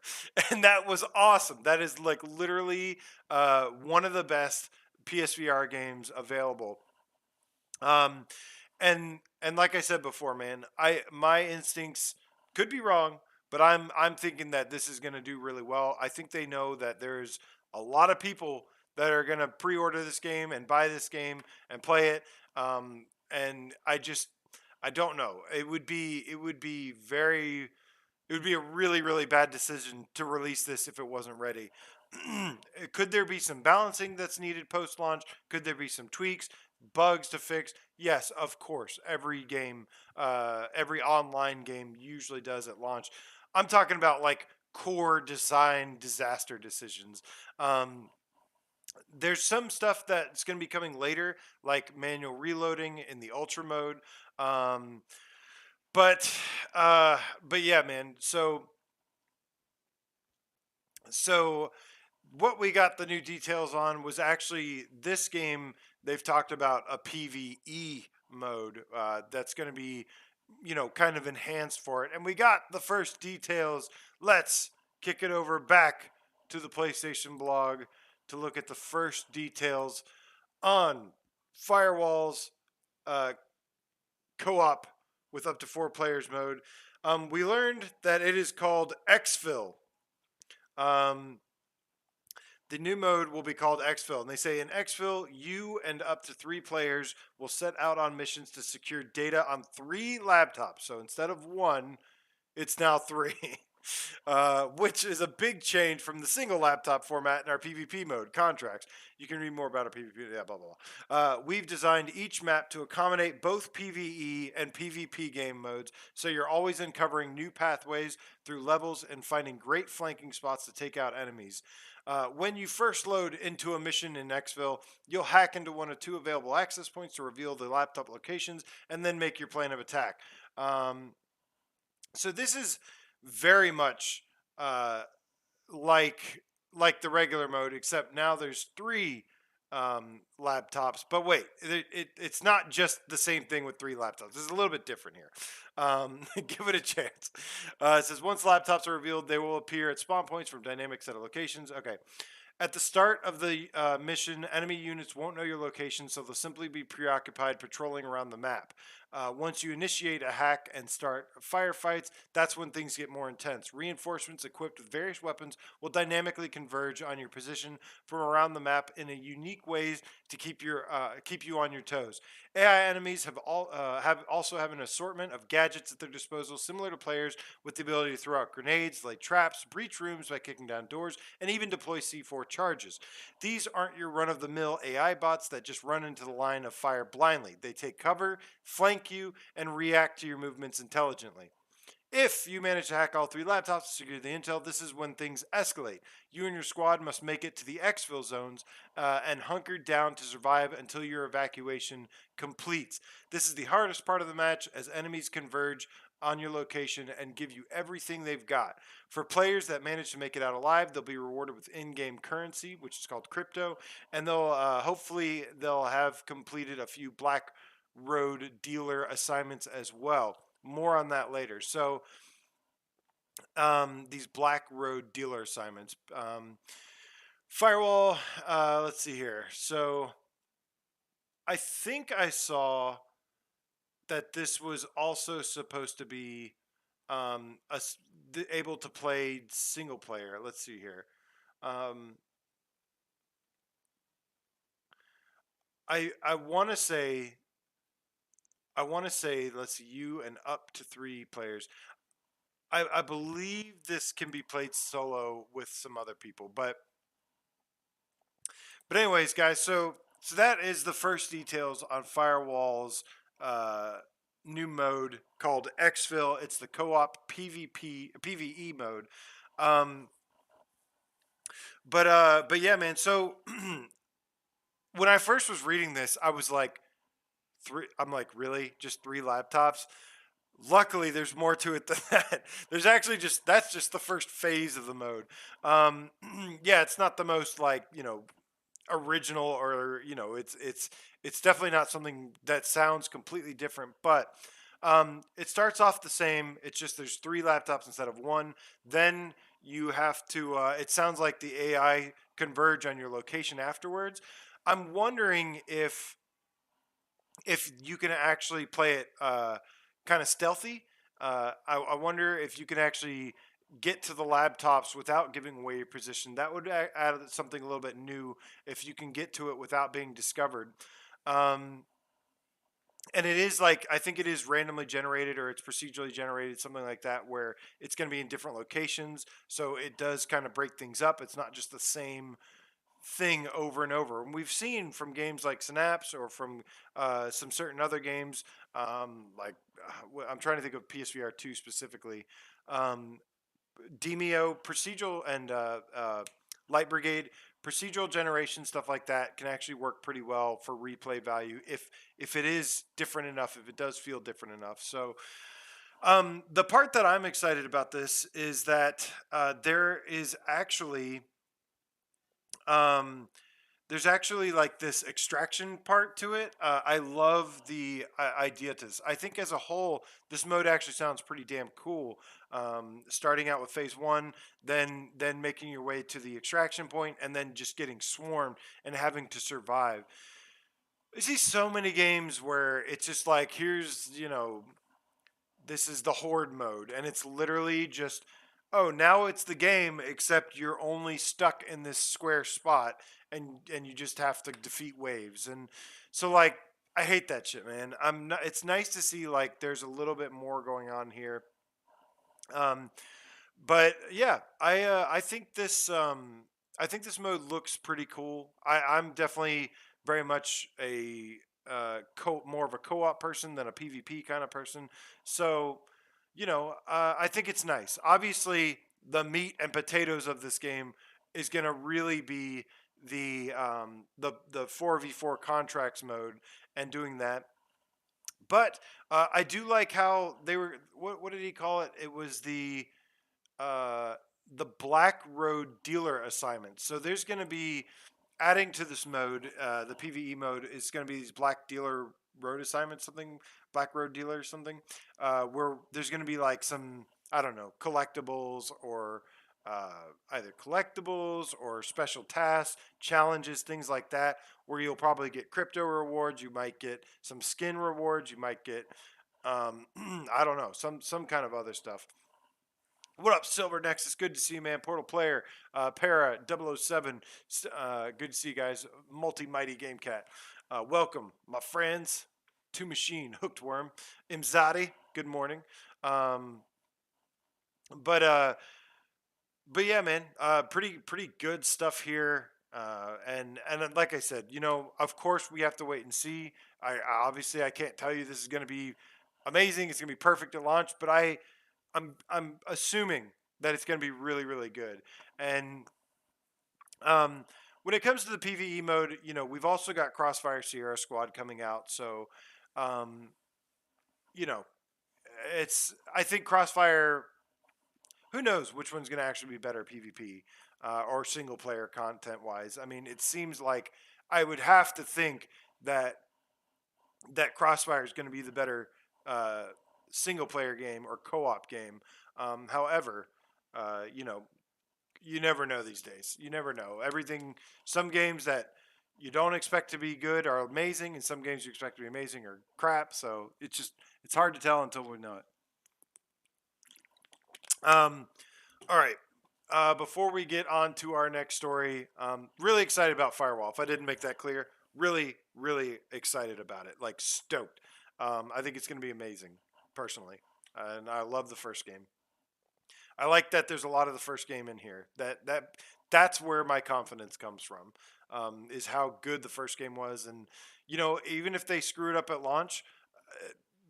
and that was awesome. That is like literally one of the best PSVR games available. Um, and like I said before, man, my instincts could be wrong, but I'm thinking that this is going to do really well. I think they know that there's a lot of people that are going to pre-order this game and buy this game and play it. And I don't know. It would be a really, really bad decision to release this if it wasn't ready. Could there be some balancing that's needed post launch? Could there be some tweaks, bugs to fix? Yes, of course. Every online game usually does at launch. I'm talking about like core design disaster decisions. Um, there's some stuff that's going to be coming later, like manual reloading in the ultra mode. Um, but but yeah, man. So what we got the new details on was actually this game. They've talked about a PVE mode that's going to be, kind of enhanced for it. And we got the first details. Let's kick it over back to the PlayStation blog to look at the first details on Firewall's uh, co op with up to four players mode. We learned that it is called Exfil. Um, the new mode will be called Exfil, and they say in Exfil, you and up to three players will set out on missions to secure data on three laptops. So instead of one, it's now three, which is a big change from the single laptop format in our PvP mode contracts. You can read more about our PvP. Yeah, blah, blah, blah. We've designed each map to accommodate both PvE and PvP game modes, so you're always uncovering new pathways through levels and finding great flanking spots to take out enemies. When you first load into a mission in Xville, you'll hack into one of two available access points to reveal the laptop locations and then make your plan of attack. Um, so this is very much uh, like the regular mode, except now there's three laptops. But wait, it's not just the same thing with three laptops. It's a little bit different here. Give it a chance. It says once laptops are revealed, they will appear at spawn points from dynamic set of locations. Okay. At the start of the mission, enemy units won't know your location, so they'll simply be preoccupied patrolling around the map. Once you initiate a hack and start firefights, that's when things get more intense. Reinforcements equipped with various weapons will dynamically converge on your position from around the map in a unique ways to keep you on your toes. AI enemies also have an assortment of gadgets at their disposal, similar to players, with the ability to throw out grenades, lay traps, breach rooms by kicking down doors, and even deploy C4 charges. These aren't your run-of-the-mill AI bots that just run into the line of fire blindly. They take cover, flank you, and react to your movements intelligently. If you manage to hack all three laptops to secure the intel, this is when things escalate. You and your squad must make it to the exfil zones and hunker down to survive until your evacuation completes. This is the hardest part of the match as enemies converge on your location and give you everything they've got. For players that manage to make it out alive, they'll be rewarded with in-game currency, which is called crypto, and they'll hopefully they'll have completed a few Black Road dealer assignments as well. More on that later. So these Black Road dealer assignments. Firewall, let's see here. So I think I saw that this was also supposed to be able to play single player. Let's see here. Um, I want to say let's see, you and up to 3 players. I believe this can be played solo with some other people, but anyways, guys. So that is the first details on Firewall's uh, new mode called Exfil. It's the co-op PvE mode. Um, but yeah, man. So when I first was reading this, I was like, three. I'm like, really, just 3 laptops? Luckily, there's more to it than that. There's actually that's just the first phase of the mode. Um, yeah, it's not the most like original, or it's definitely not something that sounds completely different, but it starts off the same. It's just there's 3 laptops instead of one. Then you have to it sounds like the AI converge on your location afterwards. I'm wondering if you can actually play it kind of stealthy. I wonder if you can actually get to the laptops without giving away your position. That would add something a little bit new if you can get to it without being discovered. Um, and it is like, I think it is randomly generated, or it's procedurally generated, something like that, where it's going to be in different locations. So it does kind of break things up. It's not just the same thing over and over. And we've seen from games like Synapse, or from some certain other games, like I'm trying to think of PSVR2 specifically. Um, Demio procedural and Light Brigade procedural generation, stuff like that can actually work pretty well for replay value if it is different enough, if it does feel different enough. So the part that I'm excited about this is that there is actually um, there's actually like this extraction part to it. I love the idea to this. I think as a whole, this mode actually sounds pretty damn cool. Starting out with phase one, then making your way to the extraction point, and then just getting swarmed and having to survive. I see so many games where it's just like, here's this is the horde mode, and it's literally just, oh, now it's the game, except you're only stuck in this square spot, and you just have to defeat waves. And so, like, I hate that shit, man. I'm not, it's nice to see like there's a little bit more going on here. um but yeah, I think this mode looks pretty cool. I'm definitely very much a more of a co-op person than a PvP kind of person. So, I think it's nice. Obviously, the meat and potatoes of this game is going to really be the 4v4 contracts mode and doing that. But I do like how they were. What did he call it? It was uh, the Black Road dealer assignment. So there's going to be adding to this mode, the PVE mode is going to be these Black Dealer Road assignments, something Black Road Dealer or something, where there's going to be like some, I don't know, collectibles, or either collectibles or special tasks, challenges, things like that, where you'll probably get crypto rewards. You might get some skin rewards. You might get I don't know, some kind of other stuff. What up, Silver Nexus? Good to see you, man. Portal Player, Para 007. Good to see you guys. Multi Mighty Game Cat. Welcome, my friends. To Machine, Hooked Worm, Imzadi. Good morning. Um, but uh, but yeah, man. Pretty good stuff here. And like I said, of course we have to wait and see. Obviously I can't tell you this is going to be amazing. It's going to be perfect at launch, but I'm assuming that it's going to be really, really good. And um, when it comes to the PVE mode, we've also got Crossfire Sierra Squad coming out. So, um, you know, I think Crossfire. Who knows which one's going to actually be better PvP or single player content wise? I mean, it seems like I would have to think that Crossfire is going to be the better uh, single player game or co op game. However, you know, you never know these days. You never know. Everything, some games that you don't expect to be good are amazing, and some games you expect to be amazing are crap. So it's hard to tell until we know it. All right. Before we get on to our next story, really excited about Firewall. If I didn't make that clear, really, really excited about it. Like stoked. I think it's going to be amazing, personally, and I love the first game. I like that there's a lot of the first game in here. That's where my confidence comes from. Is how good the first game was, and even if they screw it up at launch,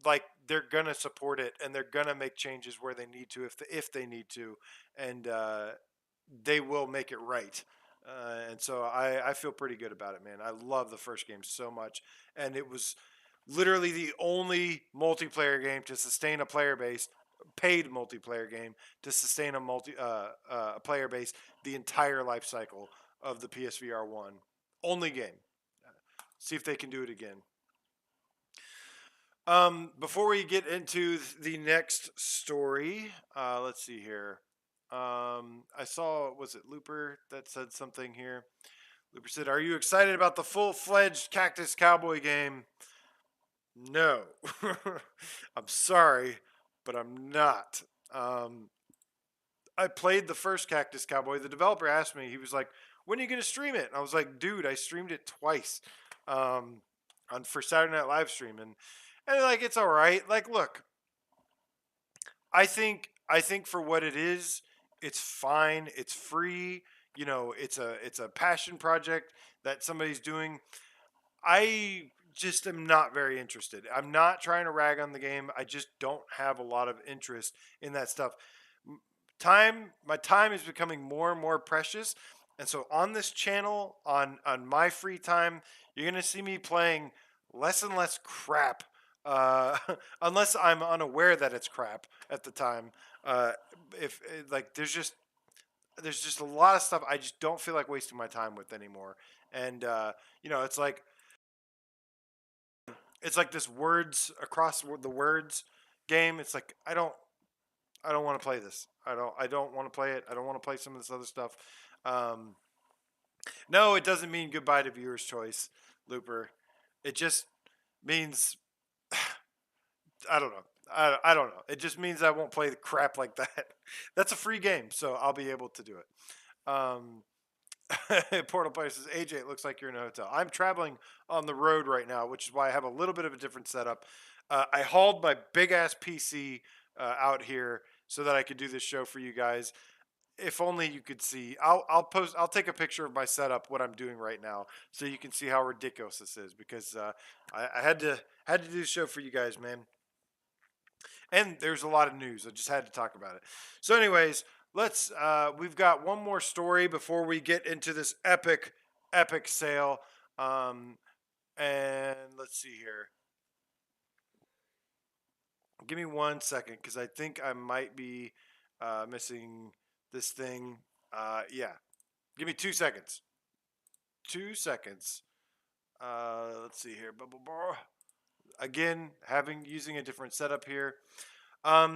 like they're gonna support it and they're gonna make changes where they need to if they need to, and they will make it right. And so I feel pretty good about it, man. I love the first game so much, and it was literally the only multiplayer game to sustain a player base, paid multiplayer game to sustain a player base the entire life cycle of the PSVR one. Only game. See if they can do it again. Before we get into the next story, let's see here. I saw, was it Looper that said something here? Looper said, "Are you excited about the full-fledged Cactus Cowboy game?" No. I'm sorry, but I'm not. Um, I played the first Cactus Cowboy. The developer asked me, he was like, "When are you going to stream it?" And I was like, "Dude, I streamed it twice for Saturday Night Live stream." And like, it's all right. Like, look, I think for what it is, it's fine. It's free. It's a passion project that somebody's doing. I just am not very interested. I'm not trying to rag on the game. I just don't have a lot of interest in that stuff. My time is becoming more and more precious, and so on this channel, on my free time, you're gonna see me playing less and less crap, uh, unless I'm unaware that it's crap at the time. Uh, if like there's just a lot of stuff I just don't feel like wasting my time with anymore, and it's like this words across the words game. It's like I don't want to play this. I don't want to play it. I don't want to play some of this other stuff. Um, no, it doesn't mean goodbye to viewer's choice, Looper. It just means I don't know. I don't know. It just means I won't play the crap like that. That's a free game, so I'll be able to do it. Portal Player says, "AJ, it looks like you're in a hotel." I'm traveling on the road right now, which is why I have a little bit of a different setup. I hauled my big ass PC out here so that I could do this show for you guys. If only you could see. I'll take a picture of my setup, what I'm doing right now, so you can see how ridiculous this is. Because I had to do the show for you guys, man. And there's a lot of news. I just had to talk about it. So, anyways, we've got one more story before we get into this epic sale. And let's see here. Give me 1 second because I think I might be missing this thing. Yeah. Give me 2 seconds. 2 seconds. Let's see here. Again, using a different setup here.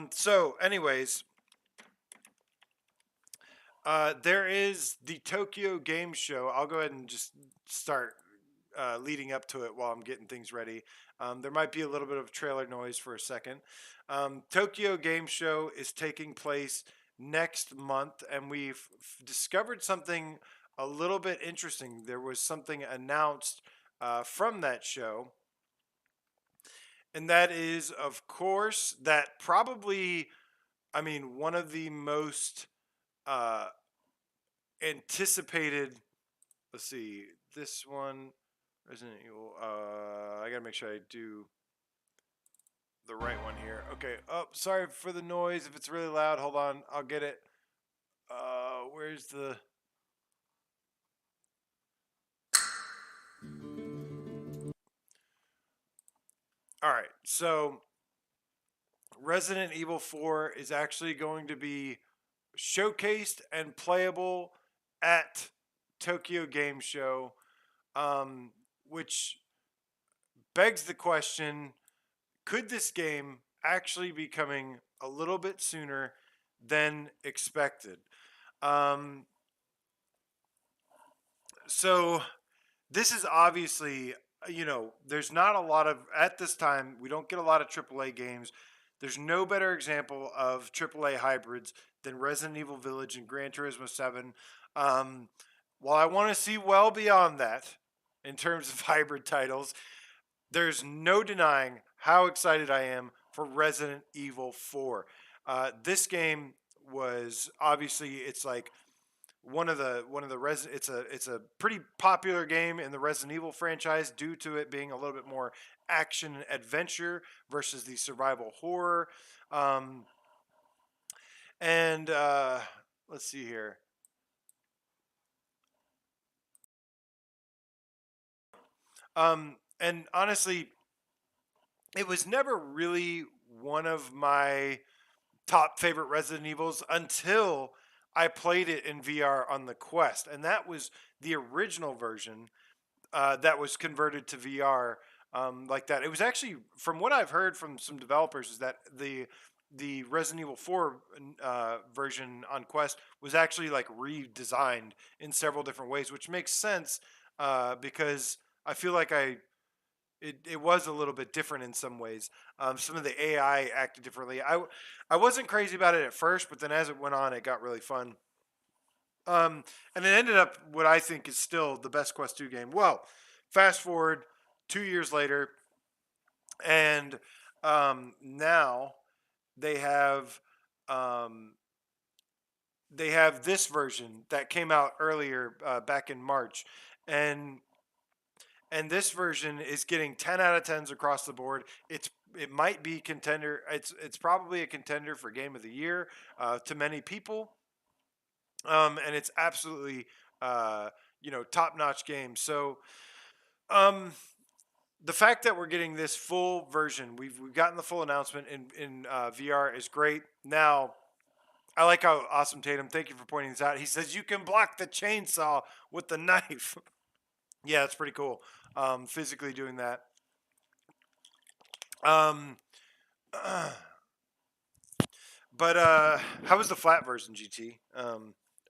So, anyways, there is the Tokyo Game Show. I'll go ahead and just start leading up to it while I'm getting things ready. There might be a little bit of trailer noise for a second. Tokyo Game Show is taking place next month, and we've discovered something a little bit interesting. There was something announced from that show, and that is, of course, that probably, I mean, one of the most uh, anticipated. Let's see, this one, Resident Evil. I gotta make sure I do the right one here. Okay. Oh, sorry for the noise. If it's really loud, hold on. I'll get it. Where's the? All right. So Resident Evil 4 is actually going to be showcased and playable at Tokyo Game Show, um, which begs the question, could this game actually be coming a little bit sooner than expected? Um, so this is obviously, there's not a lot of, at this time, we don't get a lot of AAA games. There's no better example of AAA hybrids than Resident Evil Village and Gran Turismo 7. Um, while I want to see well beyond that in terms of hybrid titles, there's no denying how excited I am for Resident Evil 4. This game was obviously, it's like it's a pretty popular game in the Resident Evil franchise due to it being a little bit more action adventure versus the survival horror. Um, and let's see here. And honestly, it was never really one of my top favorite Resident Evils until I played it in VR on the Quest, and that was the original version that was converted to VR like that. It was actually, from what I've heard from some developers, is that the Resident Evil 4 version on Quest was actually like redesigned in several different ways, which makes sense because I feel like it was a little bit different in some ways. Some of the AI acted differently. I wasn't crazy about it at first, but then as it went on, it got really fun. And it ended up what I think is still the best Quest 2 game. Well, fast forward 2 years later, and now they have um, they have this version that came out earlier back in March, and this version is getting 10 out of 10s across the board. It might be contender. It's probably a contender for game of the year to many people, and it's absolutely top notch game. So um, the fact that we're getting this full version, we've gotten the full announcement in VR is great. Now I like how Awesome Tatum. Thank you for pointing this out. He says you can block the chainsaw with the knife. Yeah, it's pretty cool. Physically doing that. Um, but how was the flat version, GT?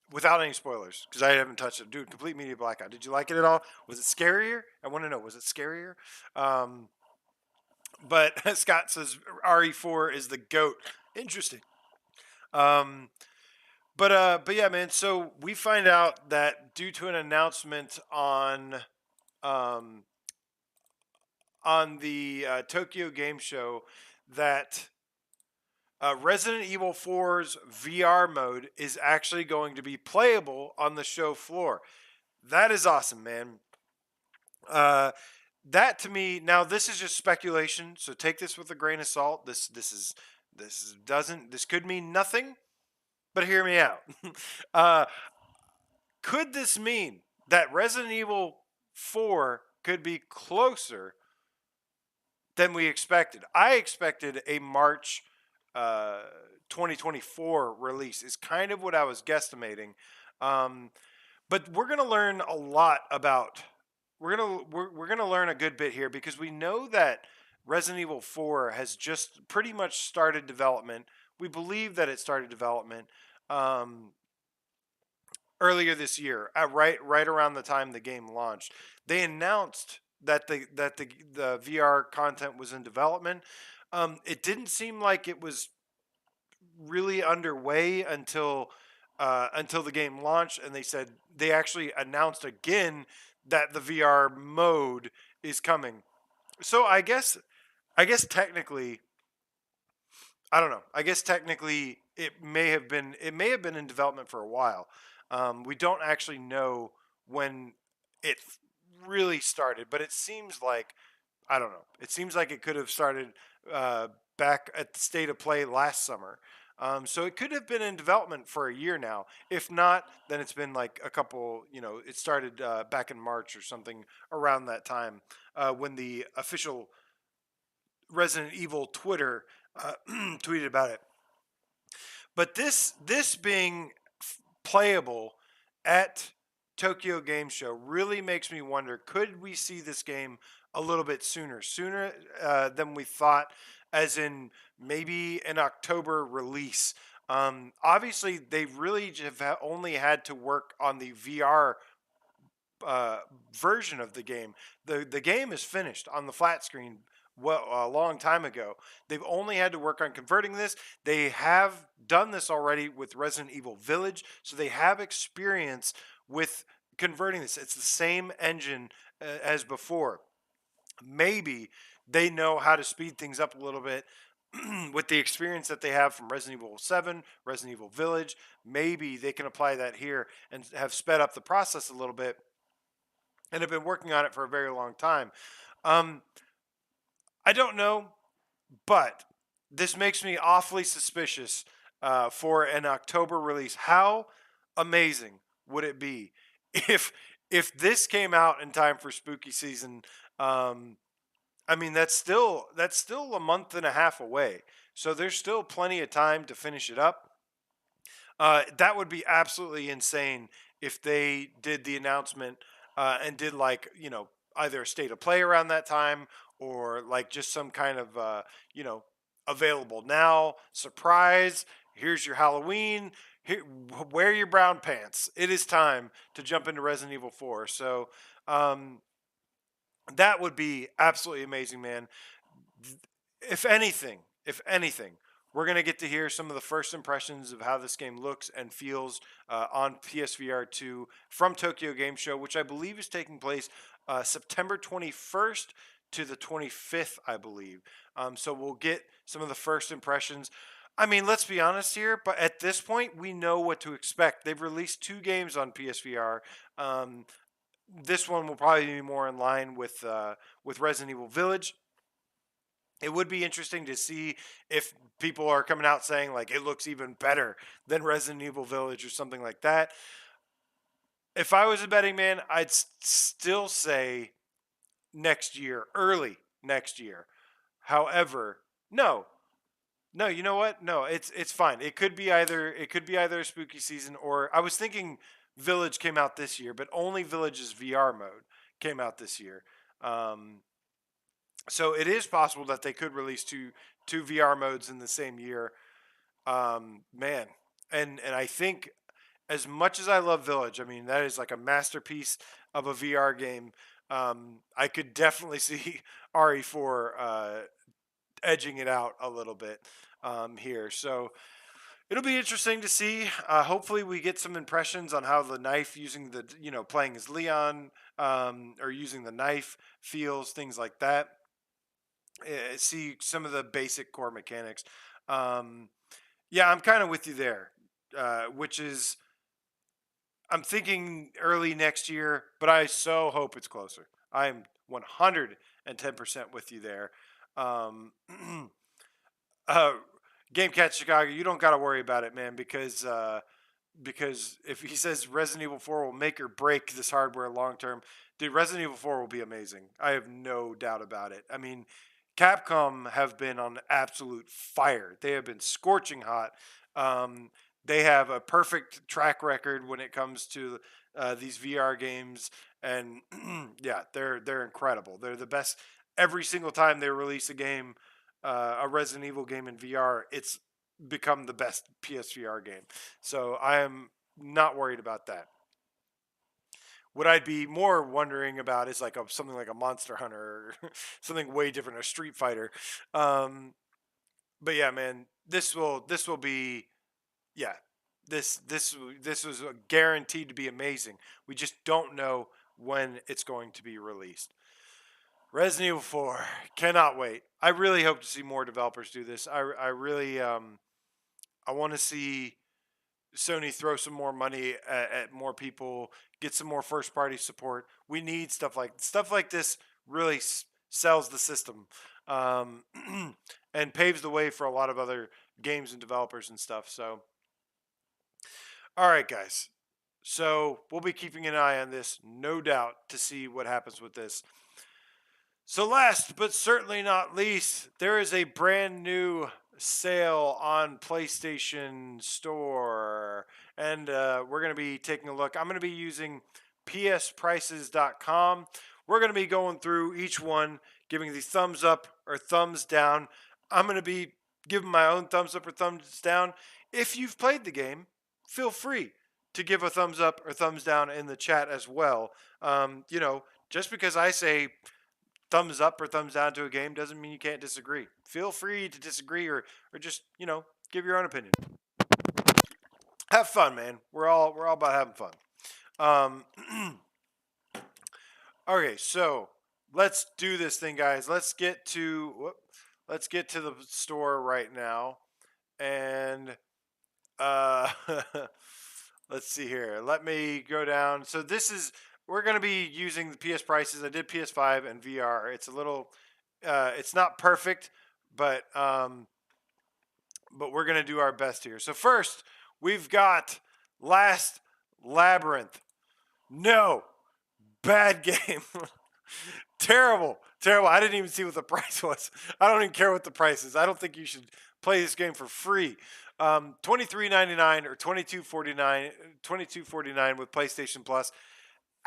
Without any spoilers, because I haven't touched it. Dude, complete media blackout. Did you like it at all? Was it scarier? I want to know. Was it scarier? Um, but Scott says RE4 is the goat. Interesting. Um, but yeah, man. So we find out that due to an announcement um, on the Tokyo Game Show that Resident Evil 4's VR mode is actually going to be playable on the show floor. That is awesome, man. Uh, that to me, now this is just speculation, so take this with a grain of salt. This could mean nothing, but hear me out. uh, could this mean that Resident Evil 4 could be closer than we expected? I expected a March uh, 2024 release is kind of what I was guesstimating. Um, but we're gonna learn a lot about. We're gonna learn a good bit here because we know that Resident Evil 4 has just pretty much started development. We believe that it started development um, earlier this year, right around the time the game launched. They announced that the VR content was in development. It didn't seem like it was really underway until the game launched, and they actually announced again that the VR mode is coming. So I guess technically, I don't know. I guess technically it may have been in development for a while. We don't actually know when it really started, but it seems like, I don't know. It seems like it could have started uh, back at the state of play last summer. So it could have been in development for a year now. If not, then it's been like a couple. It started back in March or something around that time when the official Resident Evil Twitter tweeted about it. But this being playable at Tokyo Game Show really makes me wonder: could we see this game a little bit sooner than we thought? As in maybe an October release. Obviously, they really have only had to work on the VR uh, version of the game. The game is finished on the flat screen a long time ago. They've only had to work on converting this. They have done this already with Resident Evil Village, so they have experience with converting this. It's the same engine as before. Maybe they know how to speed things up a little bit with the experience that they have from Resident Evil 7, Resident Evil Village. Maybe they can apply that here and have sped up the process a little bit and have been working on it for a very long time. Um, I don't know, but this makes me awfully suspicious for an October release. How amazing would it be if this came out in time for spooky season? Um, I mean, that's still a month and a half away, so there's still plenty of time to finish it up. That would be absolutely insane if they did the announcement and did, like, either a state of play around that time, or like just some kind of available now surprise. Here's your Halloween. Here, wear your brown pants. It is time to jump into Resident Evil 4. So um, that would be absolutely amazing, man. If anything, we're gonna get to hear some of the first impressions of how this game looks and feels on PSVR2 from Tokyo Game Show, which I believe is taking place September 21st to the 25th, I believe. So we'll get some of the first impressions. I mean, let's be honest here, but at this point, we know what to expect. They've released two games on PSVR. Um, this one will probably be more in line with Resident Evil Village. It would be interesting to see if people are coming out saying like it looks even better than Resident Evil Village or something like that. If I was a betting man, I'd still say next year, early next year. However, no, no, you know what? No, it's fine. It could be either a spooky season, or I was thinking Village came out this year, but only Village's VR mode came out this year. Um, so it is possible that they could release two VR modes in the same year. Man, and I think, as much as I love Village, I mean that is like a masterpiece of a VR game. I could definitely see RE4 edging it out a little bit here. So it'll be interesting to see. Hopefully, we get some impressions on how the knife, using the playing as Leon, or using the knife, feels, things like that. See some of the basic core mechanics. Um, yeah, I'm kind of with you there, which is, I'm thinking early next year, but I so hope it's closer. I'm 110% with you there. Um, uh, Game Cat Chicago, you don't got to worry about it, man, because if he says Resident Evil 4 will make or break this hardware long term, dude, Resident Evil 4 will be amazing. I have no doubt about it. I mean, Capcom have been on absolute fire. They have been scorching hot. Um, they have a perfect track record when it comes to these VR games, and yeah, they're incredible. They're the best. Every single time they release a Resident Evil game in VR, it's become the best PSVR game. So I am not worried about that. What I'd be more wondering about is like something like a Monster Hunter, or something way different, a Street Fighter. Um, but yeah, man, this will be, yeah, this was guaranteed to be amazing. We just don't know when it's going to be released. Resident Evil 4, cannot wait. I really hope to see more developers do this. I really I want to see Sony throw some more money at more people, get some more first party support. We need stuff like this. Really sells the system, um, and paves the way for a lot of other games and developers and stuff. So, all right, guys. So we'll be keeping an eye on this, no doubt, to see what happens with this. So, last but certainly not least, there is a brand new sale on PlayStation Store, and we're going to be taking a look. I'm going to be using psprices.com. We're going to be going through each one, giving the thumbs up or thumbs down. I'm going to be giving my own thumbs up or thumbs down. If you've played the game, feel free to give a thumbs up or thumbs down in the chat as well. Just because I say thumbs up or thumbs down to a game doesn't mean you can't disagree. Feel free to disagree or just, give your own opinion. Have fun, man. We're all about having fun. Okay, so let's do this thing, guys. Let's get to the store right now, and let's see here. Let me go down. So we're going to be using the PS prices. I did PS5 and VR. It's a little, it's not perfect, but we're going to do our best here. So first, we've got Last Labyrinth. No, bad game. Terrible. I didn't even see what the price was. I don't even care what the price is. I don't think you should play this game for free. $23.99 or $22.49 with PlayStation Plus.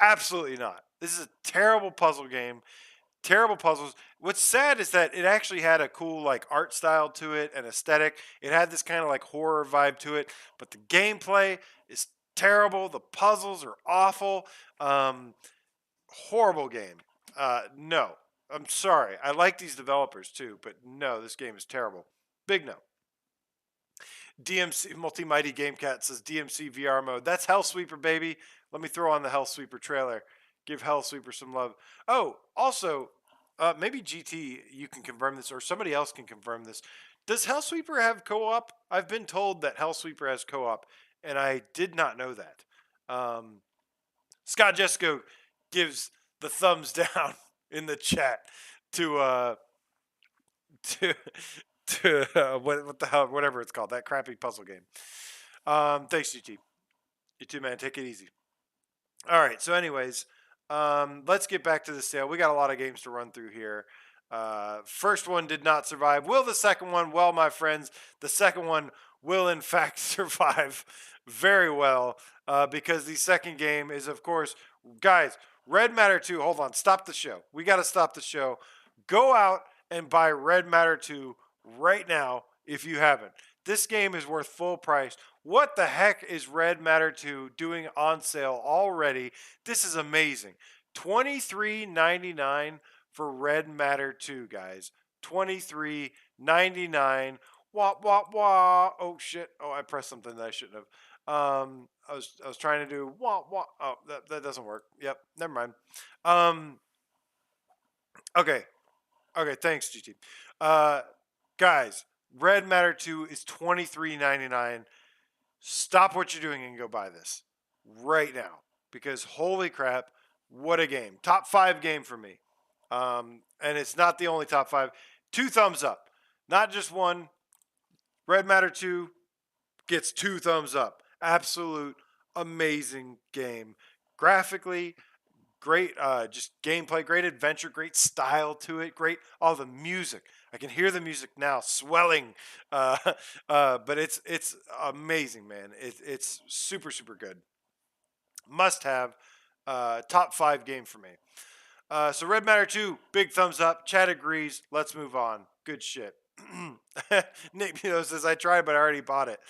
Absolutely not. This is a terrible puzzle game. Terrible puzzles. What's sad is that it actually had a cool like art style to it and aesthetic. It had this kind of like horror vibe to it, but the gameplay is terrible. The puzzles are awful. Horrible game. No, I'm sorry. I like these developers too, but no, this game is terrible. Big no. DMC Multi Mighty Game Cat says DMC VR mode. That's Hell Sweeper, baby. Let me throw on the Hell Sweeper trailer. Give Hell Sweeper some love. Oh, also, maybe GT, you can confirm this, or somebody else can confirm this. Does Hell Sweeper have co-op? I've been told that Hell Sweeper has co-op, and I did not know that. Scott Jesco gives the thumbs down in the chat to what the hell, whatever it's called, that crappy puzzle game. Thanks, GT. You too, man. Take it easy. All right. So, anyways, let's get back to the sale. We got a lot of games to run through here. First one did not survive. Will the second one? Well, my friends, the second one will in fact survive very well because the second game is, of course, guys, Red Matter 2. Hold on. Stop the show. We got to stop the show. Go out and buy Red Matter 2 right now if you haven't. This game is worth full price. What the heck is Red Matter 2 doing on sale already? This is amazing. $23.99 for Red Matter 2, guys. $23.99. Wah wah wah. Oh shit. Oh, I pressed something that I shouldn't have. I was trying to do wah wah. Oh, that doesn't work. Yep. Never mind. Okay. Okay. Thanks, GT. Guys, Red Matter 2 is $23.99. Stop what you're doing and go buy this right now because holy crap, what a game. Top 5 game for me. And it's not the only top 5. 2 thumbs up. Not just one. Red Matter 2 gets 2 thumbs up. Absolute amazing game. Graphically, great just gameplay, great adventure, great style to it, great all the music. I can hear the music now swelling, but it's amazing, man. It's super good. Must have, top 5 game for me. So Red Matter 2, big thumbs up. Chad agrees. Let's move on. Good shit. Nick says I tried, but I already bought it.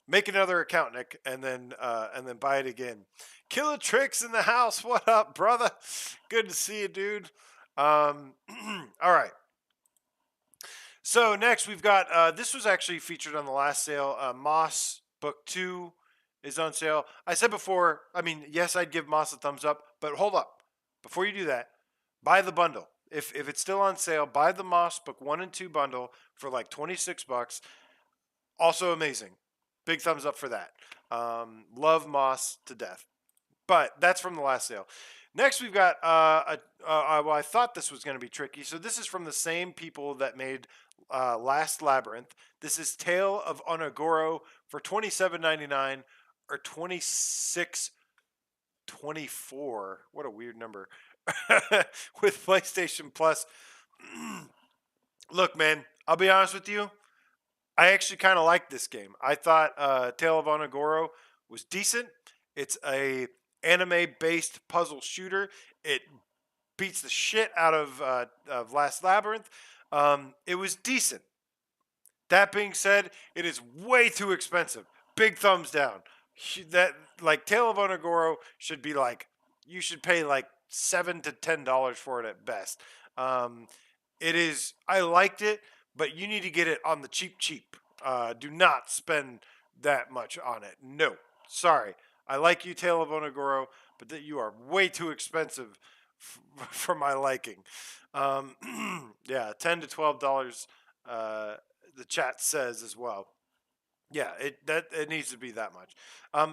Make another account, Nick, and then buy it again. Killer Tricks in the house. What up, brother? Good to see you, dude. All right. So next we've got this was actually featured on the last sale. Moss Book 2 is on sale. I said before, I mean, yes, I'd give Moss a thumbs up, but hold up. Before you do that, buy the bundle. If it's still on sale, buy the Moss Book 1 and 2 bundle for like $26. Also amazing. Big thumbs up for that. Love Moss to death. But that's from the last sale. Next, we've got, well, I thought this was going to be tricky. So this is from the same people that made Last Labyrinth. This is Tale of Onagoro for $27.99 or $26 24. What a weird number. With PlayStation Plus. Look, man, I'll be honest with you. I actually kind of like this game. I thought Tale of Onagoro was decent. It's a anime-based puzzle shooter. It beats the shit out of Last Labyrinth. It was decent. That being said, it is way too expensive. Big thumbs down. That like Tale of Onagoro should be like you should pay like $7 to $10 for it at best. Um, it is. I liked it, but you need to get it on the cheap, cheap. Do not spend that much on it. No, sorry. I like you, Tale of Onagoro, but that you are way too expensive for my liking. Um, yeah, $10 to $12. The chat says as well. Yeah, it needs to be that much.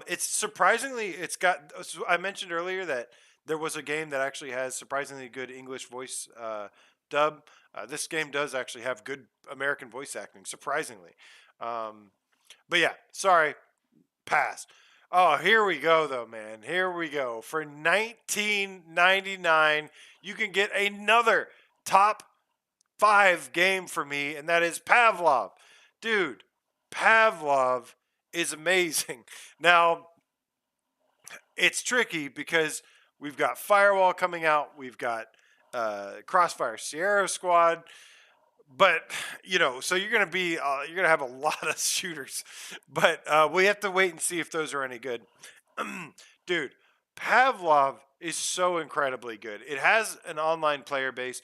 It's surprisingly it's got. So I mentioned earlier that there was a game that actually has surprisingly good English voice dub. This game does actually have good American voice acting, surprisingly. Um, but yeah, sorry, pass. Oh, here we go though, man. Here we go. For 19.99, you can get another top 5 game for me, and that is Pavlov. Dude, Pavlov is amazing. Now, it's tricky because we've got Firewall coming out, we've got Crossfire Sierra Squad, but so you're gonna have a lot of shooters, but we have to wait and see if those are any good. Dude, Pavlov is so incredibly good. It has an online player base.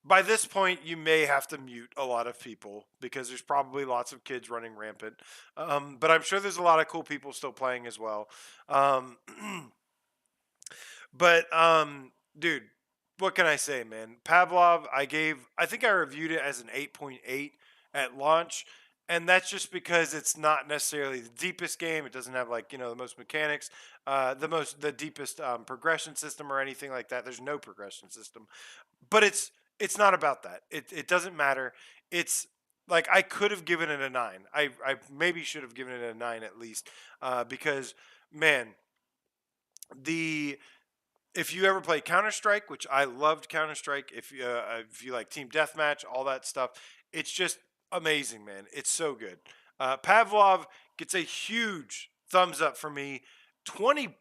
By this point, you may have to mute a lot of people because there's probably lots of kids running rampant. But I'm sure there's a lot of cool people still playing as well. Um, but dude, what can I say, man? Pavlov, I think I reviewed it as an 8.8 at launch. And that's just because it's not necessarily the deepest game. It doesn't have like the most mechanics, the deepest progression system or anything like that. There's no progression system, but it's not about that. It doesn't matter. It's like I could have given it a 9. I maybe should have given it a 9 at least, because man, the if you ever play Counter Strike, which I loved Counter Strike, if you like Team Deathmatch, all that stuff, it's just amazing, man. It's so good. Pavlov gets a huge thumbs up for me. $20,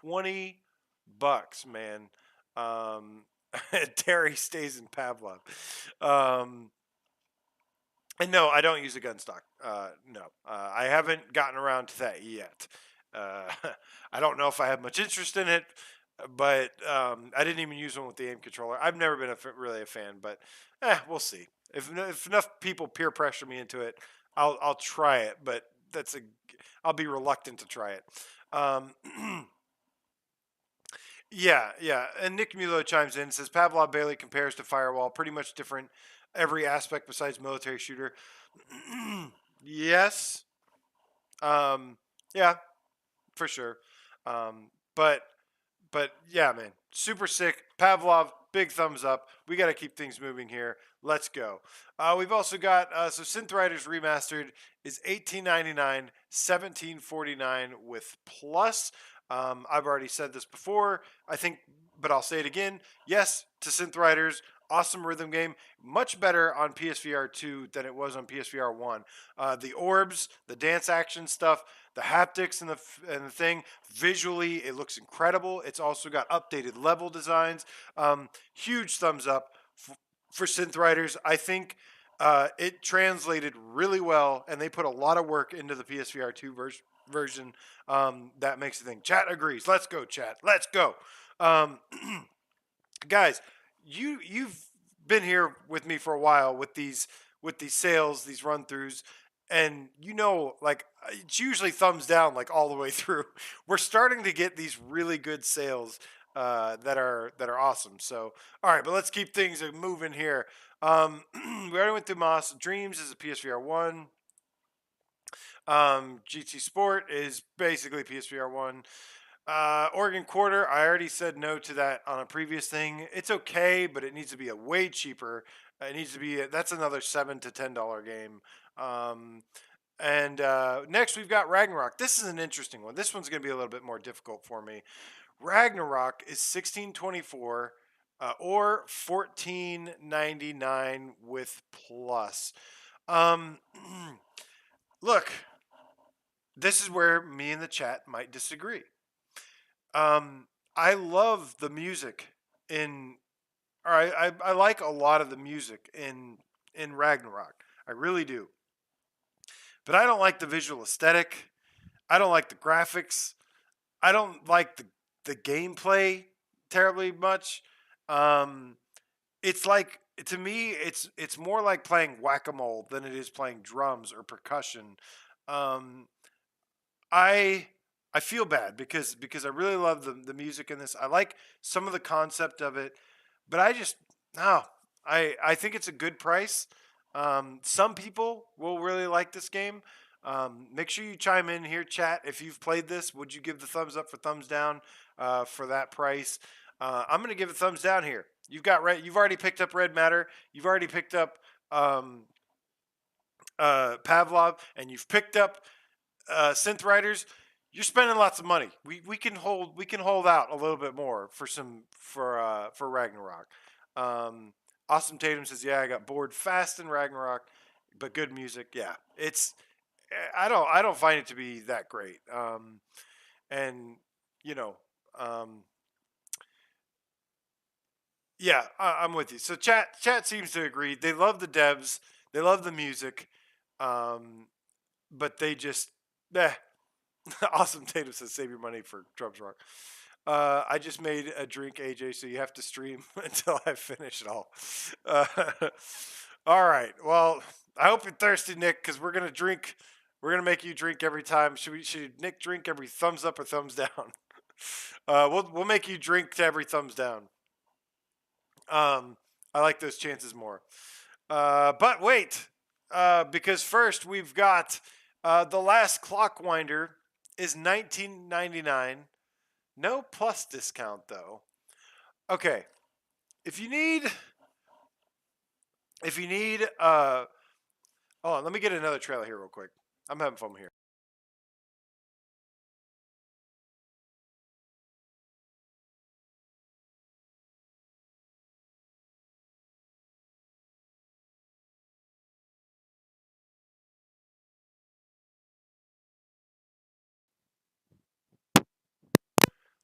$20, man. Um, Terry stays in Pavlov. Um, and no, I don't use a gun stock. No, I haven't gotten around to that yet. Uh, I don't know if I have much interest in it, but I didn't even use one with the aim controller. I've never been really a fan, but we'll see. If enough people peer pressure me into it, I'll try it. But I'll be reluctant to try it. Um, Yeah, yeah. And Nick Mulo chimes in and says Pavlov barely compares to Firewall, pretty much different every aspect besides military shooter. Yes. Um, yeah, for sure. But yeah, man, super sick. Pavlov, big thumbs up. We got to keep things moving here. Let's go. We've also got so Synth Riders Remastered is $18.99, $17.49 with plus. I've already said this before, I think, but I'll say it again. Yes to Synth Riders. Awesome rhythm game, much better on PSVR2 than it was on PSVR1. The orbs, the dance action stuff, the haptics and the thing, visually it looks incredible. It's also got updated level designs. Huge thumbs up for Synth Riders. I think it translated really well, and they put a lot of work into the PSVR2 version. That makes the thing. Chat agrees. Let's go, chat. Let's go. Um, guys, you've been here with me for a while with these sales, these run throughs, and like it's usually thumbs down like all the way through. We're starting to get these really good sales that are awesome. So all right, but let's keep things moving here. We already went through Moss. Dreams is a PSVR1. GT Sport is basically PSVR1. Oregon Quarter, I already said no to that on a previous thing. It's okay, but it needs to be a way cheaper. It needs to be that's another $7 to $10 game. And next we've got Ragnarok. This is an interesting one. This one's going to be a little bit more difficult for me. Ragnarok is 1624 or 1499 with plus. Um, look, this is where me and the chat might disagree. I love the music in, or I like a lot of the music in Ragnarok. I really do. But I don't like the visual aesthetic. I don't like the graphics. I don't like the gameplay terribly much. Um, it's like, to me, it's more like playing whack a mole than it is playing drums or percussion. Um, I I feel bad because I really love the music in this. I like some of the concept of it, but I just no. I think it's a good price. Some people will really like this game. Make sure you chime in here, chat. If you've played this, would you give the thumbs up for thumbs down for that price? I'm gonna give it thumbs down here. You've got red. You've already picked up Red Matter. You've already picked up um, Pavlov, and you've picked up synth writers. You're spending lots of money. We can hold out a little bit more for Ragnarok. Um, awesome Tatum says, yeah, I got bored fast in Ragnarok, but good music. Yeah, it's I don't find it to be that great. And you know, um, yeah, I'm with you. So chat seems to agree. They love the devs. They love the music. Um, but they just eh. Awesome Tatum says, save your money for Drums Rock. I just made a drink, AJ, so you have to stream until I finish it all. Uh, all right. Well, I hope you're thirsty, Nick, because we're gonna drink. We're gonna make you drink every time. Should Nick drink every thumbs up or thumbs down? We'll make you drink to every thumbs down. I like those chances more. But wait, because first we've got the last Clockwinder is $19.99. No plus discount though. Okay, if you need, hold on, let me get another trailer here real quick. I'm having fun here.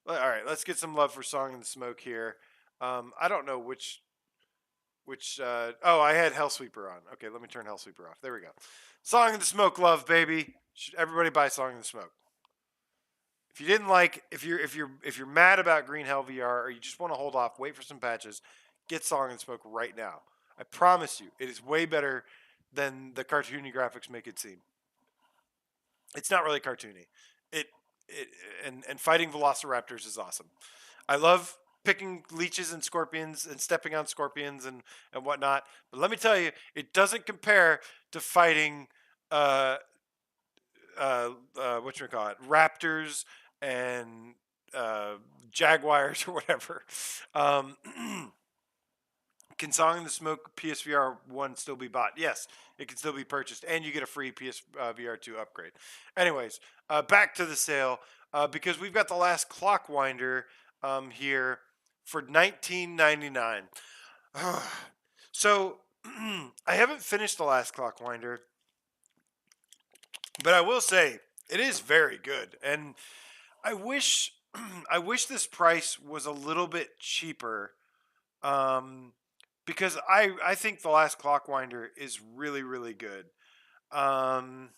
All right, let's get some love for Song in the Smoke here. I don't know which. Oh, I had Hellsweeper on. Okay, let me turn Hellsweeper off. There we go. Song in the Smoke, love, baby. Should everybody buy Song in the Smoke? If you didn't like, if you're mad about Green Hell VR, or you just want to hold off, wait for some patches, get Song and Smoke right now. I promise you, it is way better than the cartoony graphics make it seem. It's not really cartoony. It it and fighting velociraptors is awesome. I love picking leeches and scorpions and stepping on scorpions and whatnot. But let me tell you, it doesn't compare to fighting what you call it, raptors and jaguars or whatever. Um, can Song in the Smoke PSVR 1 still be bought? Yes, it can still be purchased, and you get a free PSVR 2 upgrade. Anyways, back to the sale because we've got the last Clockwinder here for $19.99. So I haven't finished the last Clockwinder, but I will say it is very good, and I wish I wish this price was a little bit cheaper, um, because I think the last Clockwinder is really really good. Um,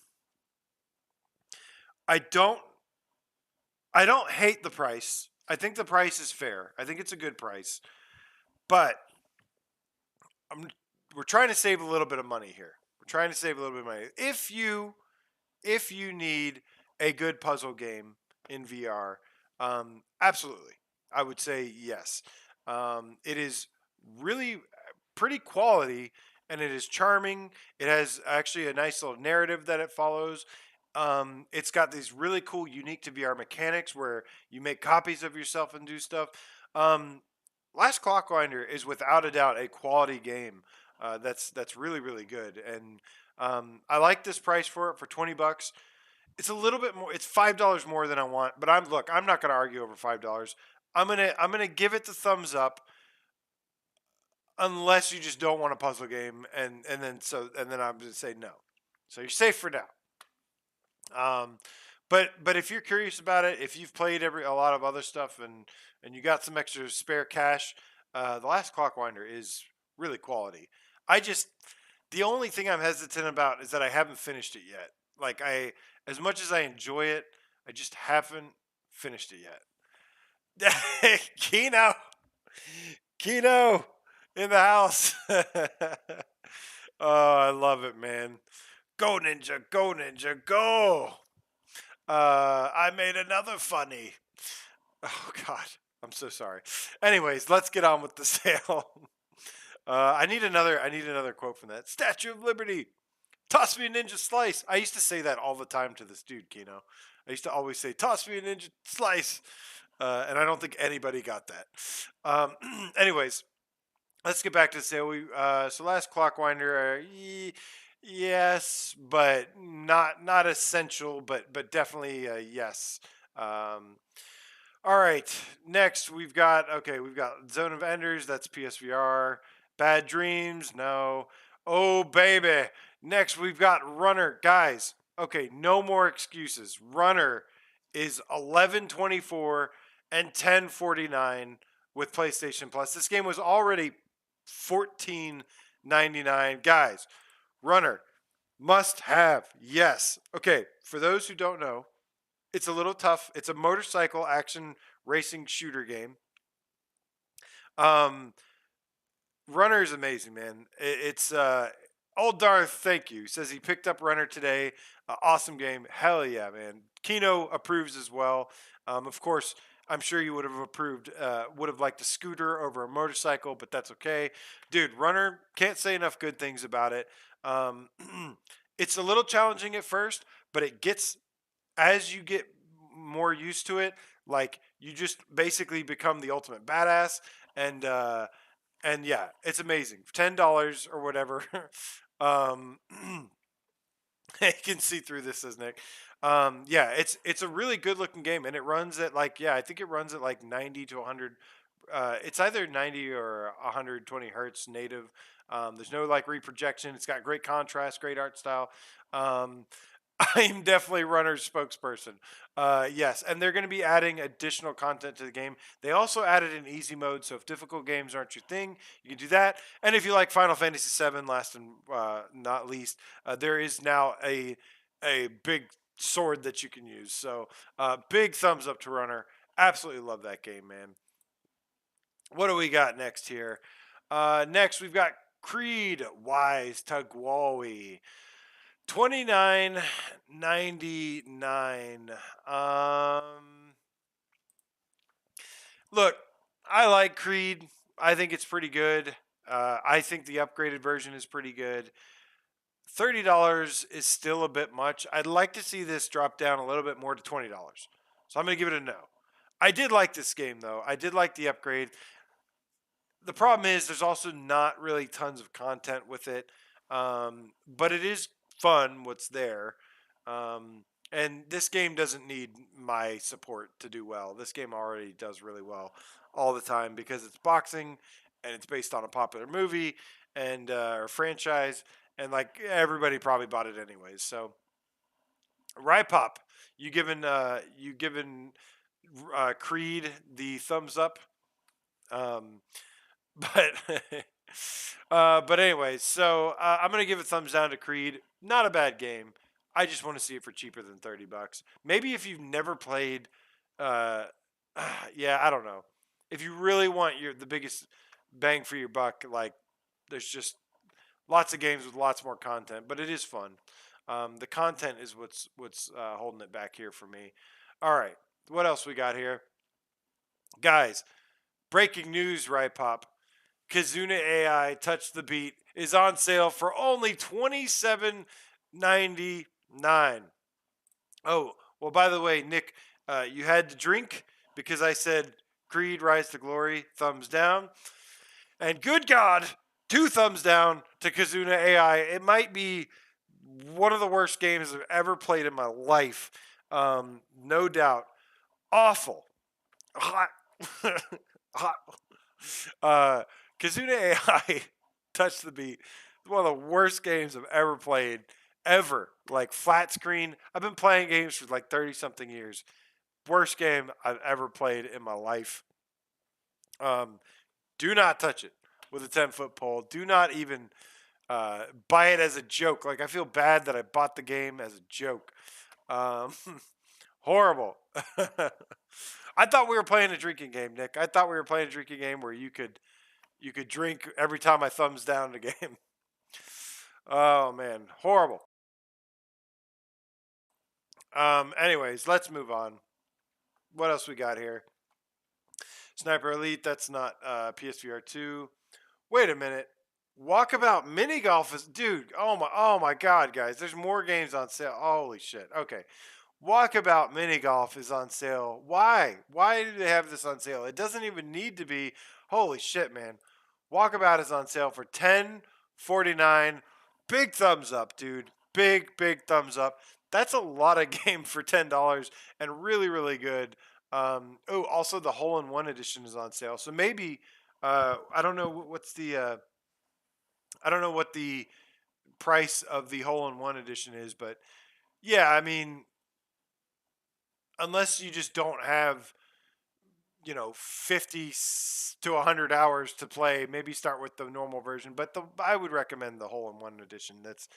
I don't I don't hate the price. I think the price is fair. I think it's a good price, but I'm, we're trying to save a little bit of money here. We're trying to save a little bit of money. If you need a good puzzle game in VR, absolutely, I would say yes. It is really pretty quality, and it is charming. It has actually a nice little narrative that it follows. It's got these really cool, unique to VR mechanics where you make copies of yourself and do stuff. Um, Last Clockwinder is without a doubt a quality game. That's really really good, and I like this price for it for $20. It's a little bit more. It's $5 more than I want, but I'm not going to argue over $5. I'm gonna give it the thumbs up unless you just don't want a puzzle game, and then I'm gonna say no. So you're safe for now. But if you're curious about it, if you've played a lot of other stuff and you got some extra spare cash, the Last Clockwinder is really quality. I just The only thing I'm hesitant about is that I haven't finished it yet. Like as much as I enjoy it, I just haven't finished it yet. Kino in the house. Oh, I love it, man. Go ninja, go ninja, go. I made another funny. Oh God, I'm so sorry. Anyways, let's get on with the sale. I need another quote from that. Statue of Liberty. Toss me a ninja slice. I used to say that all the time to this dude, Kino. I used to always say, "Toss me a ninja slice," and I don't think anybody got that. Anyways, let's get back to the sale. So Last Clockwinder, yes, but not essential, but definitely yes. Um, all right, next we've got Zone of Enders. That's PSVR. Bad Dreams, no. Oh baby. Next we've got Runner, guys. Okay, no more excuses. Runner is 11.24 and 10.49 with PlayStation Plus. This game was already 14.99, guys. Runner must have. Yes. Okay, for those who don't know, it's a little tough. It's a motorcycle action racing shooter game. Runner is amazing, man. It's Old Darth, thank you. Says he picked up Runner today. Awesome game. Hell yeah, man. Kino approves as well. Of course, I'm sure you would have approved, would have liked a scooter over a motorcycle, but that's okay. Dude, Runner, can't say enough good things about it. It's a little challenging at first, but as you get more used to it, like you just basically become the ultimate badass. And yeah, it's amazing. $10 or whatever. um, you can see through this, says Nick. Yeah, it's a really good looking game, and it runs at I think it runs at like 90 to 100. It's either 90 or 120 hertz native. There's no like reprojection. It's got great contrast, great art style. Um, I'm definitely Runner's spokesperson. Yes, and they're going to be adding additional content to the game. They also added an easy mode, so if difficult games aren't your thing, you can do that. And if you like Final Fantasy VII, last and not least, there is now a big sword that you can use. So big thumbs up to Runner. Absolutely love that game, man. What do we got next here? Next, we've got Creed Wise Tugwawi. 29.99. Look, I like Creed. I think it's pretty good. I think the upgraded version is pretty good. $30 is still a bit much. I'd like to see this drop down a little bit more to $20. So I'm going to give it a no. I did like this game though. I did like the upgrade. The problem is there's also not really tons of content with it. But it is fun what's there. And this game doesn't need my support to do well. This game already does really well all the time because it's boxing and it's based on a popular movie and or franchise, and like everybody probably bought it anyways. So, Rypop, you given Creed the thumbs up. Um, but but anyways, so I'm gonna give a thumbs down to Creed. Not a bad game. I just want to see it for cheaper than $30. Maybe if you've never played, uh, yeah, I don't know. If you really want the biggest bang for your buck, like there's just lots of games with lots more content, but it is fun. The content is what's holding it back here for me. All right, what else we got here, guys? Breaking news, right, Pop? Kazuna AI Touch the Beat is on sale for only $27.99. Oh, well, by the way, Nick, you had to drink because I said Creed Rise to Glory, thumbs down. And good God, 2 thumbs down to Kazuna AI. It might be one of the worst games I've ever played in my life. No doubt. Awful. Hot. Hot. Kazuna AI Touch the Beat. It's one of the worst games I've ever played. Ever. Like flat screen. I've been playing games for like 30 something years. Worst game I've ever played in my life. Do not touch it with a 10-foot pole. Do not even buy it as a joke. Like, I feel bad that I bought the game as a joke. Um, horrible. I thought we were playing a drinking game, Nick. I thought we were playing a drinking game where you could drink every time I thumbs down the game. Oh man, horrible. Anyways, let's move on. What else we got here? Sniper Elite. That's not PSVR2. Wait a minute. Walkabout Mini Golf is, dude. Oh my God, guys. There's more games on sale. Holy shit. Okay. Walkabout Mini Golf is on sale. Why? Why do they have this on sale? It doesn't even need to be. Holy shit, man. Walkabout is on sale for $10.49. Big thumbs up, dude. Big thumbs up. That's a lot of game for $10 and really, really good. Also the hole-in-one edition is on sale. So maybe I don't know what's the I don't know what the price of the hole-in-one edition is, but yeah, I mean, unless you just don't have 50 to 100 hours to play, maybe start with the normal version, but I would recommend the hole-in-one edition. That's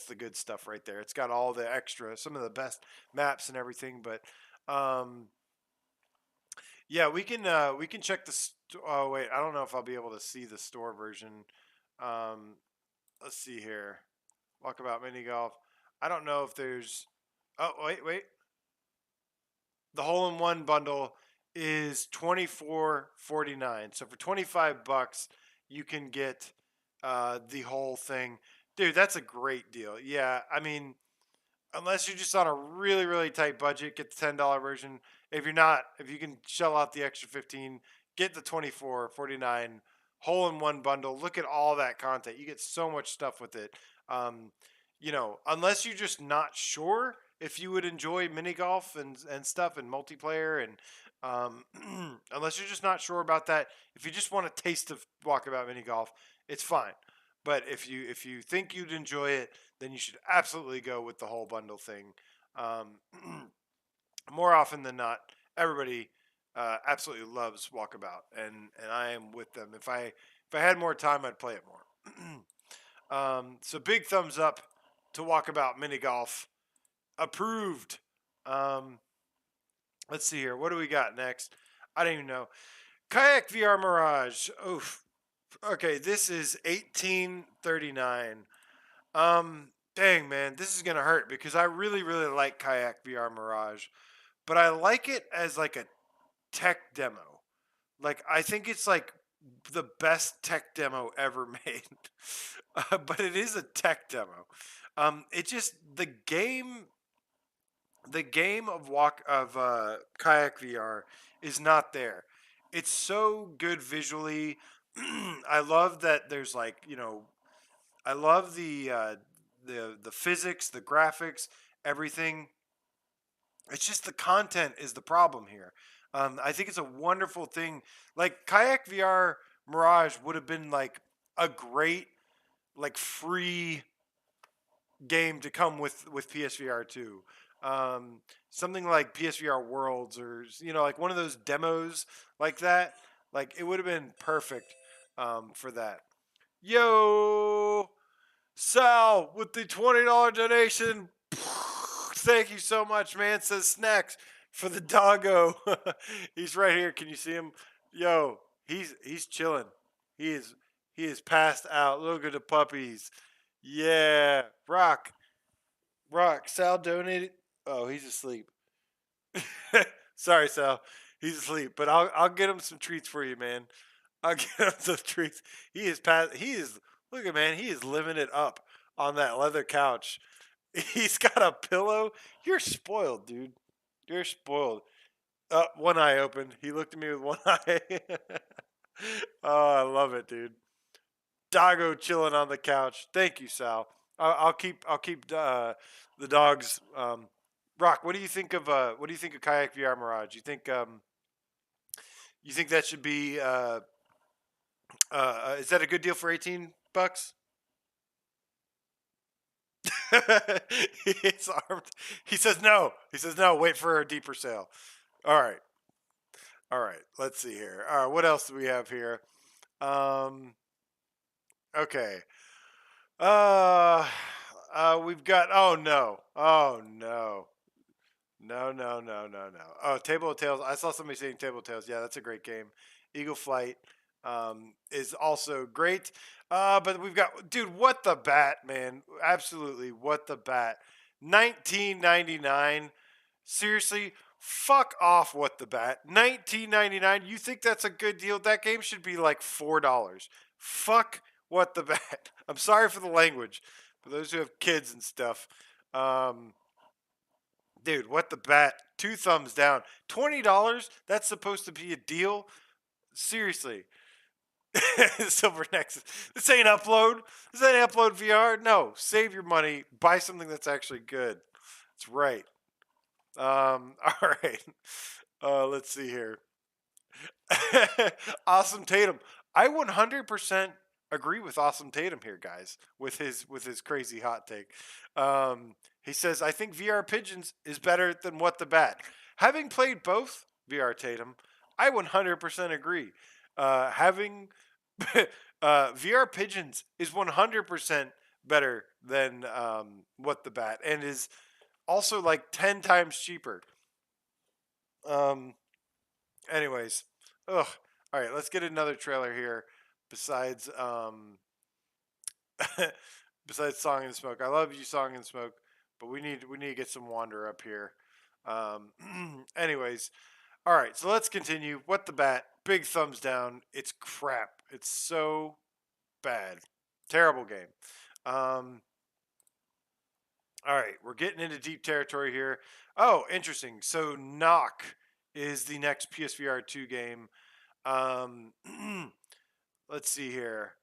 the good stuff right there. It's got all the extra, some of the best maps and everything, but yeah, we can check the oh wait, I don't know if I'll be able to see the store version. um let's see here. Walkabout Mini Golf. I don't know if there's, oh wait, the hole-in-one bundle is $24.49. So for $25, you can get the whole thing. Dude, that's a great deal. Yeah, I mean, unless you're just on a really, really tight budget, get the $10 version. If you're not, if you can shell out the extra 15, get the $24.49 hole-in-one bundle. Look at all that content. You get so much stuff with it. Um, Unless you're just not sure if you would enjoy mini golf and stuff and multiplayer, and unless you're just not sure about that, if you just want a taste of Walkabout Mini Golf, it's fine. But if you think you'd enjoy it, then you should absolutely go with the whole bundle thing. Um, More often than not, everybody absolutely loves Walkabout, and I am with them. If I had more time, I'd play it more. So big thumbs up to Walkabout Mini Golf. Approved. Um, let's see here. What do we got next? I don't even know. Kayak VR Mirage. Oof. Okay, this is 1839. Dang man, this is gonna hurt because I really, really like Kayak VR Mirage, but I like it as like a tech demo. Like, I think it's like the best tech demo ever made. But it is a tech demo. It just the game of kayak VR is not there. It's so good visually. I love that there's like, I love the physics, the graphics, everything. It's just the content is the problem here. I think it's a wonderful thing. Like Kayak VR Mirage would have been like a great, like, free game to come with PSVR2. Something like PSVR Worlds, or like one of those demos like that. Like, it would have been perfect for that. Yo, Sal with the $20 donation. Thank you so much, man. Says snacks for the doggo. He's right here. Can you see him? Yo, he's chilling. He is passed out. Look at the puppies. Yeah, Rock. Sal donated. Oh, he's asleep. Sorry, Sal. He's asleep, but I'll get him some treats for you, man. I'll get him some treats. He is past. He is. Look at, man. He is living it up on that leather couch. He's got a pillow. You're spoiled, dude. You're spoiled. One eye open. He looked at me with one eye. Oh, I love it, dude. Doggo chilling on the couch. Thank you, Sal. I'll keep the dogs. Rock, what do you think of Kayak VR Mirage? You think that should be is that a good deal for $18? It's armed. He says no. He says no. Wait for a deeper sale. All right. All right. Let's see here. All right. What else do we have here? Um. Okay. Uh. We've got. Oh no. Oh no. No. No. No. No. No. Oh, Table of Tales. I saw somebody saying Table of Tales. Yeah, that's a great game. Eagle Flight is also great. But we've got, dude, what the bat, man? Absolutely, what the bat. 1999. Seriously, fuck off. What the bat? 1999. You think that's a good deal? That game should be like $4. Fuck what the bat. I'm sorry for the language, for those who have kids and stuff. Um, Dude, what the bat? Two thumbs down. $20? That's supposed to be a deal? Seriously. Silver Nexus. This ain't upload. This ain't upload VR. No, save your money. Buy something that's actually good. That's right. All right. Let's see here. Awesome Tatum. I 100% agree with Awesome Tatum here, guys. With his crazy hot take. He says, "I think VR Pigeons is better than What the Bat." Having played both VR Tatum, I 100% agree. Having VR Pigeons is 100% better than What the Bat, and is also like 10 times cheaper. Um, Anyways, ugh. All right, let's get another trailer here. Besides, besides Song and Smoke, I love you, Song and Smoke, but we need to get some Wander up here. Anyways, all right, so let's continue. What the Bat? Big thumbs down. It's crap. It's so bad. Terrible game. Um, all right, we're getting into deep territory here. Oh, interesting. So Knock is the next PSVR2 game. Um, let's see here.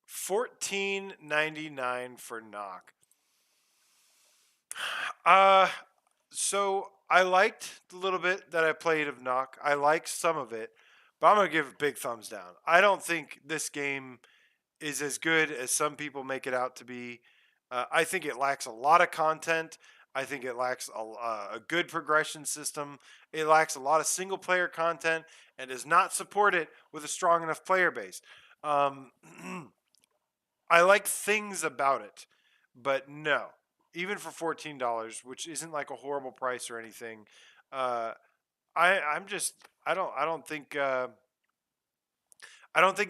14.99 for Knock. Uh so I liked the little bit that I played of Knock. I liked some of it, but I'm gonna give it a big thumbs down. I don't think this game is as good as some people make it out to be. I think it lacks a lot of content. I think it lacks a good progression system. It lacks a lot of single player content and does not support it with a strong enough player base. Um, I like things about it, but no, even for $14, which isn't like a horrible price or anything. Uh, I'm just I don't think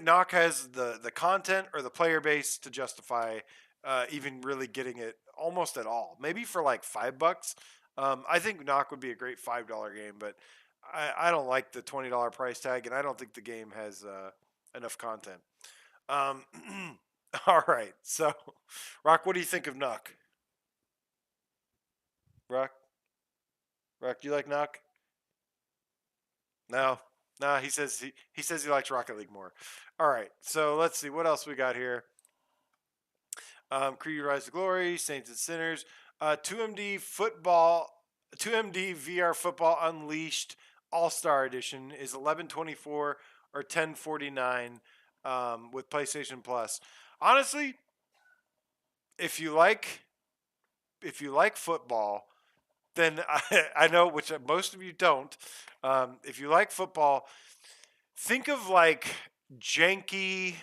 Knock has the content or the player base to justify even really getting it almost at all. Maybe for like $5. I think Knock would be a great $5 game, but I don't like the $20 price tag, and I don't think the game has enough content. Um, all right, so Rock, what do you think of Knock? Rock, Rock, do you like Knock? No, no. He says he likes Rocket League more. All right, so let's see what else we got here. Creed Rise to Glory, Saints and Sinners, 2MD Football, 2MD VR Football Unleashed All Star Edition is 11.24 or 10.49 with PlayStation Plus. Honestly, if you like football, then I know which most of you don't. If you like football, think of like janky,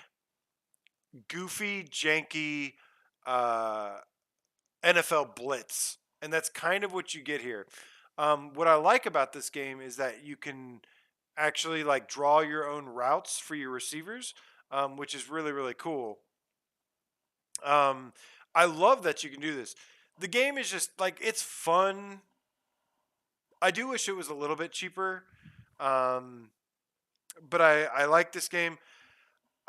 goofy, janky uh, NFL blitz, and that's kind of what you get here. What I like about this game is that you can actually like draw your own routes for your receivers, which is really cool. Um, I love that you can do this. The game is just like it's fun. I do wish it was a little bit cheaper, um, but I like this game.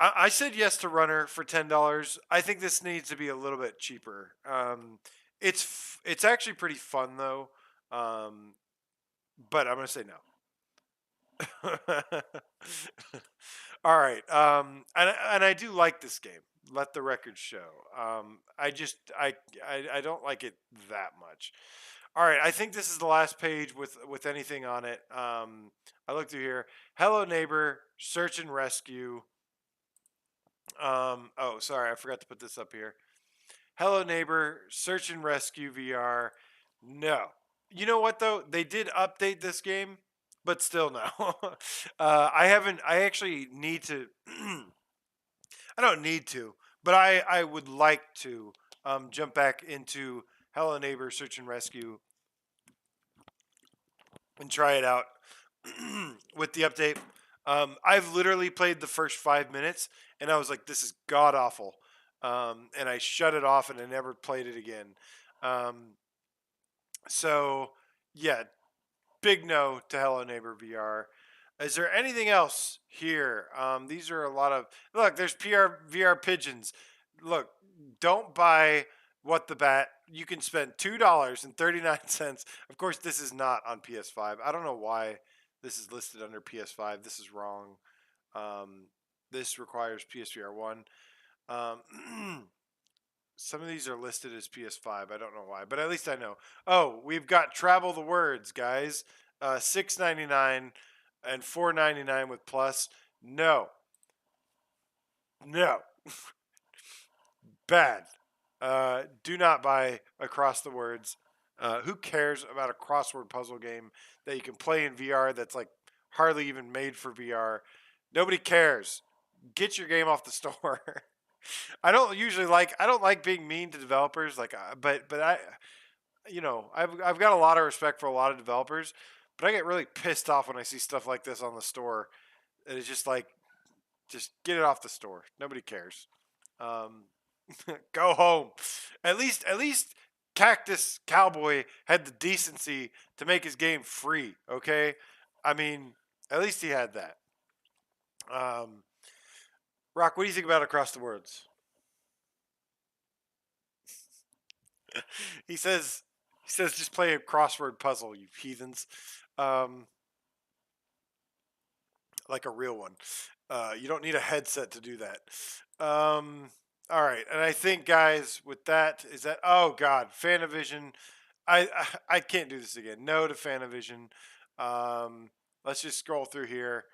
I said yes to Runner for $10. I think this needs to be a little bit cheaper. It's actually pretty fun though, um, but I'm gonna say no. All right, and I do like this game. Let the record show. I just I don't like it that much. All right, I think this is the last page with anything on it. I looked through here. Hello neighbor, search and rescue. Oh, sorry, I forgot to put this up here. Hello neighbor, search and rescue VR. No. You know what though? They did update this game, but still no. I haven't. I actually need to. I don't need to, but I would like to jump back into Hello Neighbor Search and Rescue and try it out with the update. I've literally played the first 5 minutes and I was like, this is god awful. And I shut it off and I never played it again. Um, so, yeah, big no to Hello Neighbor VR. Is there anything else here? These are a lot of look. There's VR pigeons. Look, don't buy what the bat. You can spend $2.39. Of course, this is not on PS5. I don't know why this is listed under PS5. This is wrong. Um, this requires PSVR1. Um, some of these are listed as PS5. I don't know why, but at least I know. Oh, we've got Travel the Words, guys. $6.99 and $4.99 with Plus. No, no, bad. Do not buy Across the Words. Who cares about a crossword puzzle game that you can play in VR that's like hardly even made for VR? Nobody cares. Get your game off the store. I don't like being mean to developers but I I've got a lot of respect for a lot of developers, but I get really pissed off when I see stuff like this on the store. And it's just like just get it off the store. Nobody cares. Um, go home. At least Cactus Cowboy had the decency to make his game free. Okay, I mean, at least he had that. Um, Rock, what do you think about Across the Words? he says he says just play a crossword puzzle, you heathens. Um, like a real one. You don't need a headset to do that. All right, and I think, guys, with that, is that oh god, Fanavision. I can't do this again. No to Fanavision. Let's just scroll through here.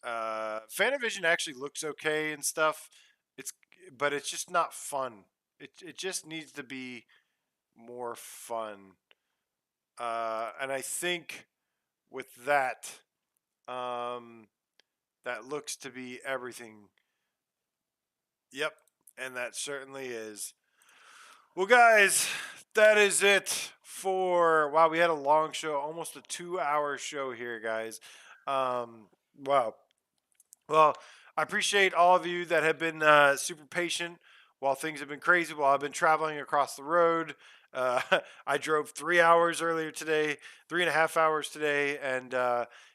Fanavision actually looks okay and stuff. It's but it's just not fun. It just needs to be more fun. And I think with that, um, that looks to be everything. Yep, and that certainly is. Well, guys, that is it for. Wow, we had a long show, almost a 2 hour show here, guys. Wow. Well, I appreciate all of you that have been super patient while things have been crazy, while I've been traveling across the road. Uh, I drove 3 hours earlier today, 3.5 hours today, and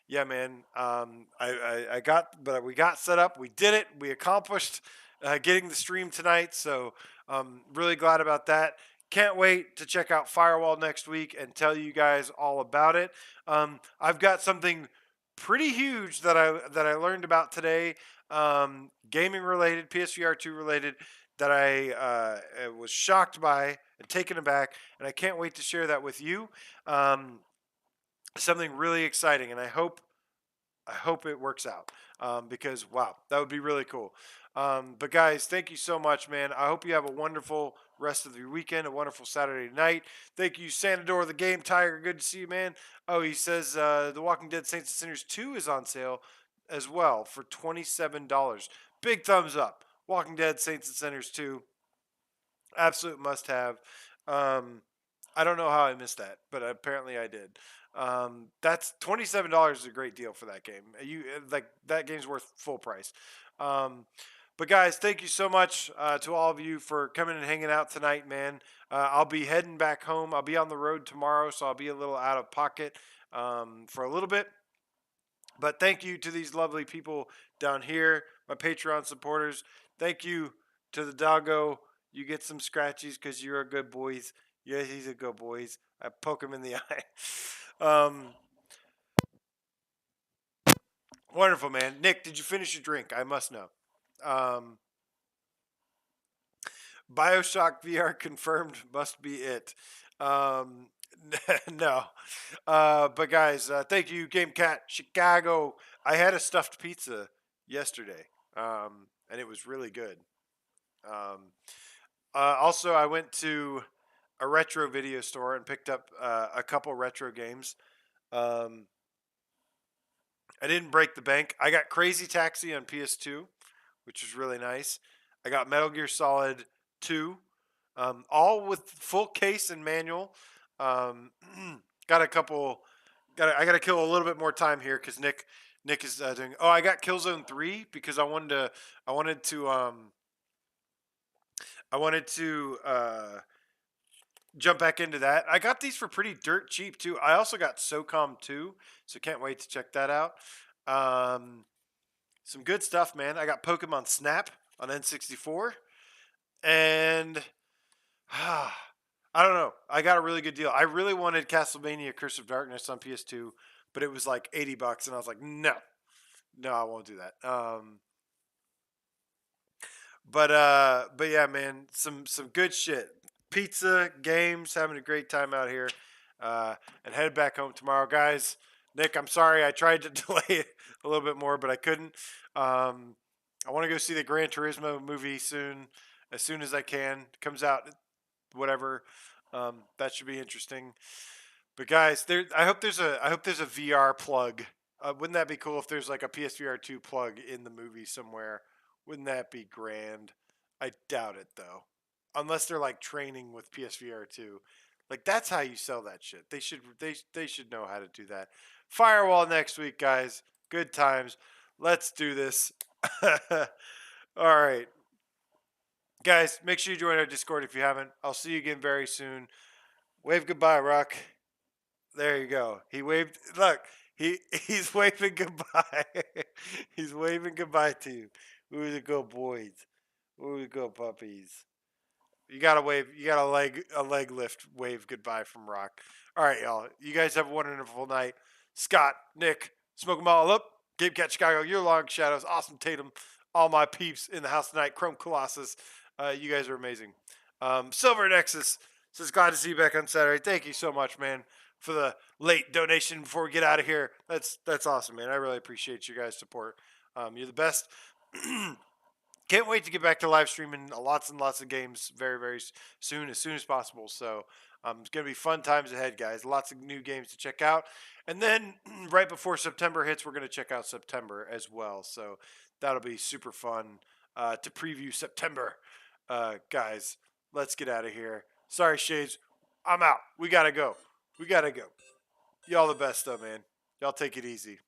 yeah, man, I got, but we got set up. We did it. We accomplished getting the stream tonight. So really glad about that. Can't wait to check out Firewall next week and tell you guys all about it. I've got something pretty huge that I learned about today, gaming related, PSVR2 related, that I was shocked by and taken aback, and I can't wait to share that with you. Um, Something really exciting, and I hope it works out because wow, that would be really cool. But guys, thank you so much, man. I hope you have a wonderful rest of your weekend, a wonderful Saturday night. Thank you, Sandador, the Game Tiger. Good to see you, man. Oh, he says The Walking Dead Saints and Sinners 2 is on sale as well for $27. Big thumbs up. Walking Dead Saints and Sinners 2, absolute must have. Um, I don't know how I missed that, but apparently I did. That's $27 is a great deal for that game. You like that game's worth full price. Um, but guys, thank you so much to all of you for coming and hanging out tonight, man. I'll be heading back home. I'll be on the road tomorrow, so I'll be a little out of pocket for a little bit. But thank you to these lovely people down here, my Patreon supporters. Thank you to the doggo. You get some scratchies because you're a good boys. Yeah, he's a good boys. I poke him in the eye. Um, Wonderful, man. Nick, did you finish your drink? I must know. Um, Bioshock VR confirmed. Must be it. Um, no. But guys, thank you, Game Cat Chicago. I had a stuffed pizza yesterday, and it was really good. Um, also, I went to a retro video store and picked up a couple retro games. Um, I didn't break the bank. I got Crazy Taxi on PS2, which was really nice. I got Metal Gear Solid 2, all with full case and manual. Um, got a couple. I got to kill a little bit more time here because Nick is doing. Oh, I got Killzone 3 because I wanted to. I wanted to. I wanted to jump back into that. I got these for pretty dirt cheap too. I also got SOCOM 2, so can't wait to check that out. Um, some good stuff, man. I got Pokemon Snap on N64, and I don't know. I got a really good deal. I really wanted Castlevania Curse of Darkness on PS2, but it was like $80, and I was like, no, no, I won't do that. But yeah, man, some good shit. Pizza, games, having a great time out here, and head back home tomorrow, guys. Nick, I'm sorry I tried to delay it a little bit more, but I couldn't. I want to go see the Gran Turismo movie soon, as soon as I can. It comes out, whatever. That should be interesting. But guys, I hope there's a VR plug. Wouldn't that be cool if there's like a PSVR2 plug in the movie somewhere? Wouldn't that be grand? I doubt it though. Unless they're like training with PSVR2. Like that's how you sell that shit. They should know how to do that. Firewall next week, guys. Good times. Let's do this. All right. Guys, make sure you join our Discord if you haven't. I'll see you again very soon. Wave goodbye, Rock. There you go. He waved. Look, he's waving goodbye. He's waving goodbye to you. Who's the good boys? Who's the good puppies? You gotta wave. You got a leg lift. Wave goodbye from Rock. All right, y'all. You guys have a wonderful night. Scott, Nick, smoke 'em all up. Gabe Cat Chicago. Your Long Shadows. Awesome Tatum. All my peeps in the house tonight. Chrome Colossus. You guys are amazing. Silver Nexus says glad to see you back on Saturday. Thank you so much, man, for the late donation before we get out of here. That's awesome, man. I really appreciate you guys' support. You're the best. Can't wait to get back to live streaming lots and lots of games very, very soon, as soon as possible. So it's going to be fun times ahead, guys. Lots of new games to check out. And then right before September hits, we're going to check out September as well. So that'll be super fun to preview September. Guys, let's get out of here. Sorry, Shades. I'm out. We got to go. We got to go. Y'all the best, though, man. Y'all take it easy.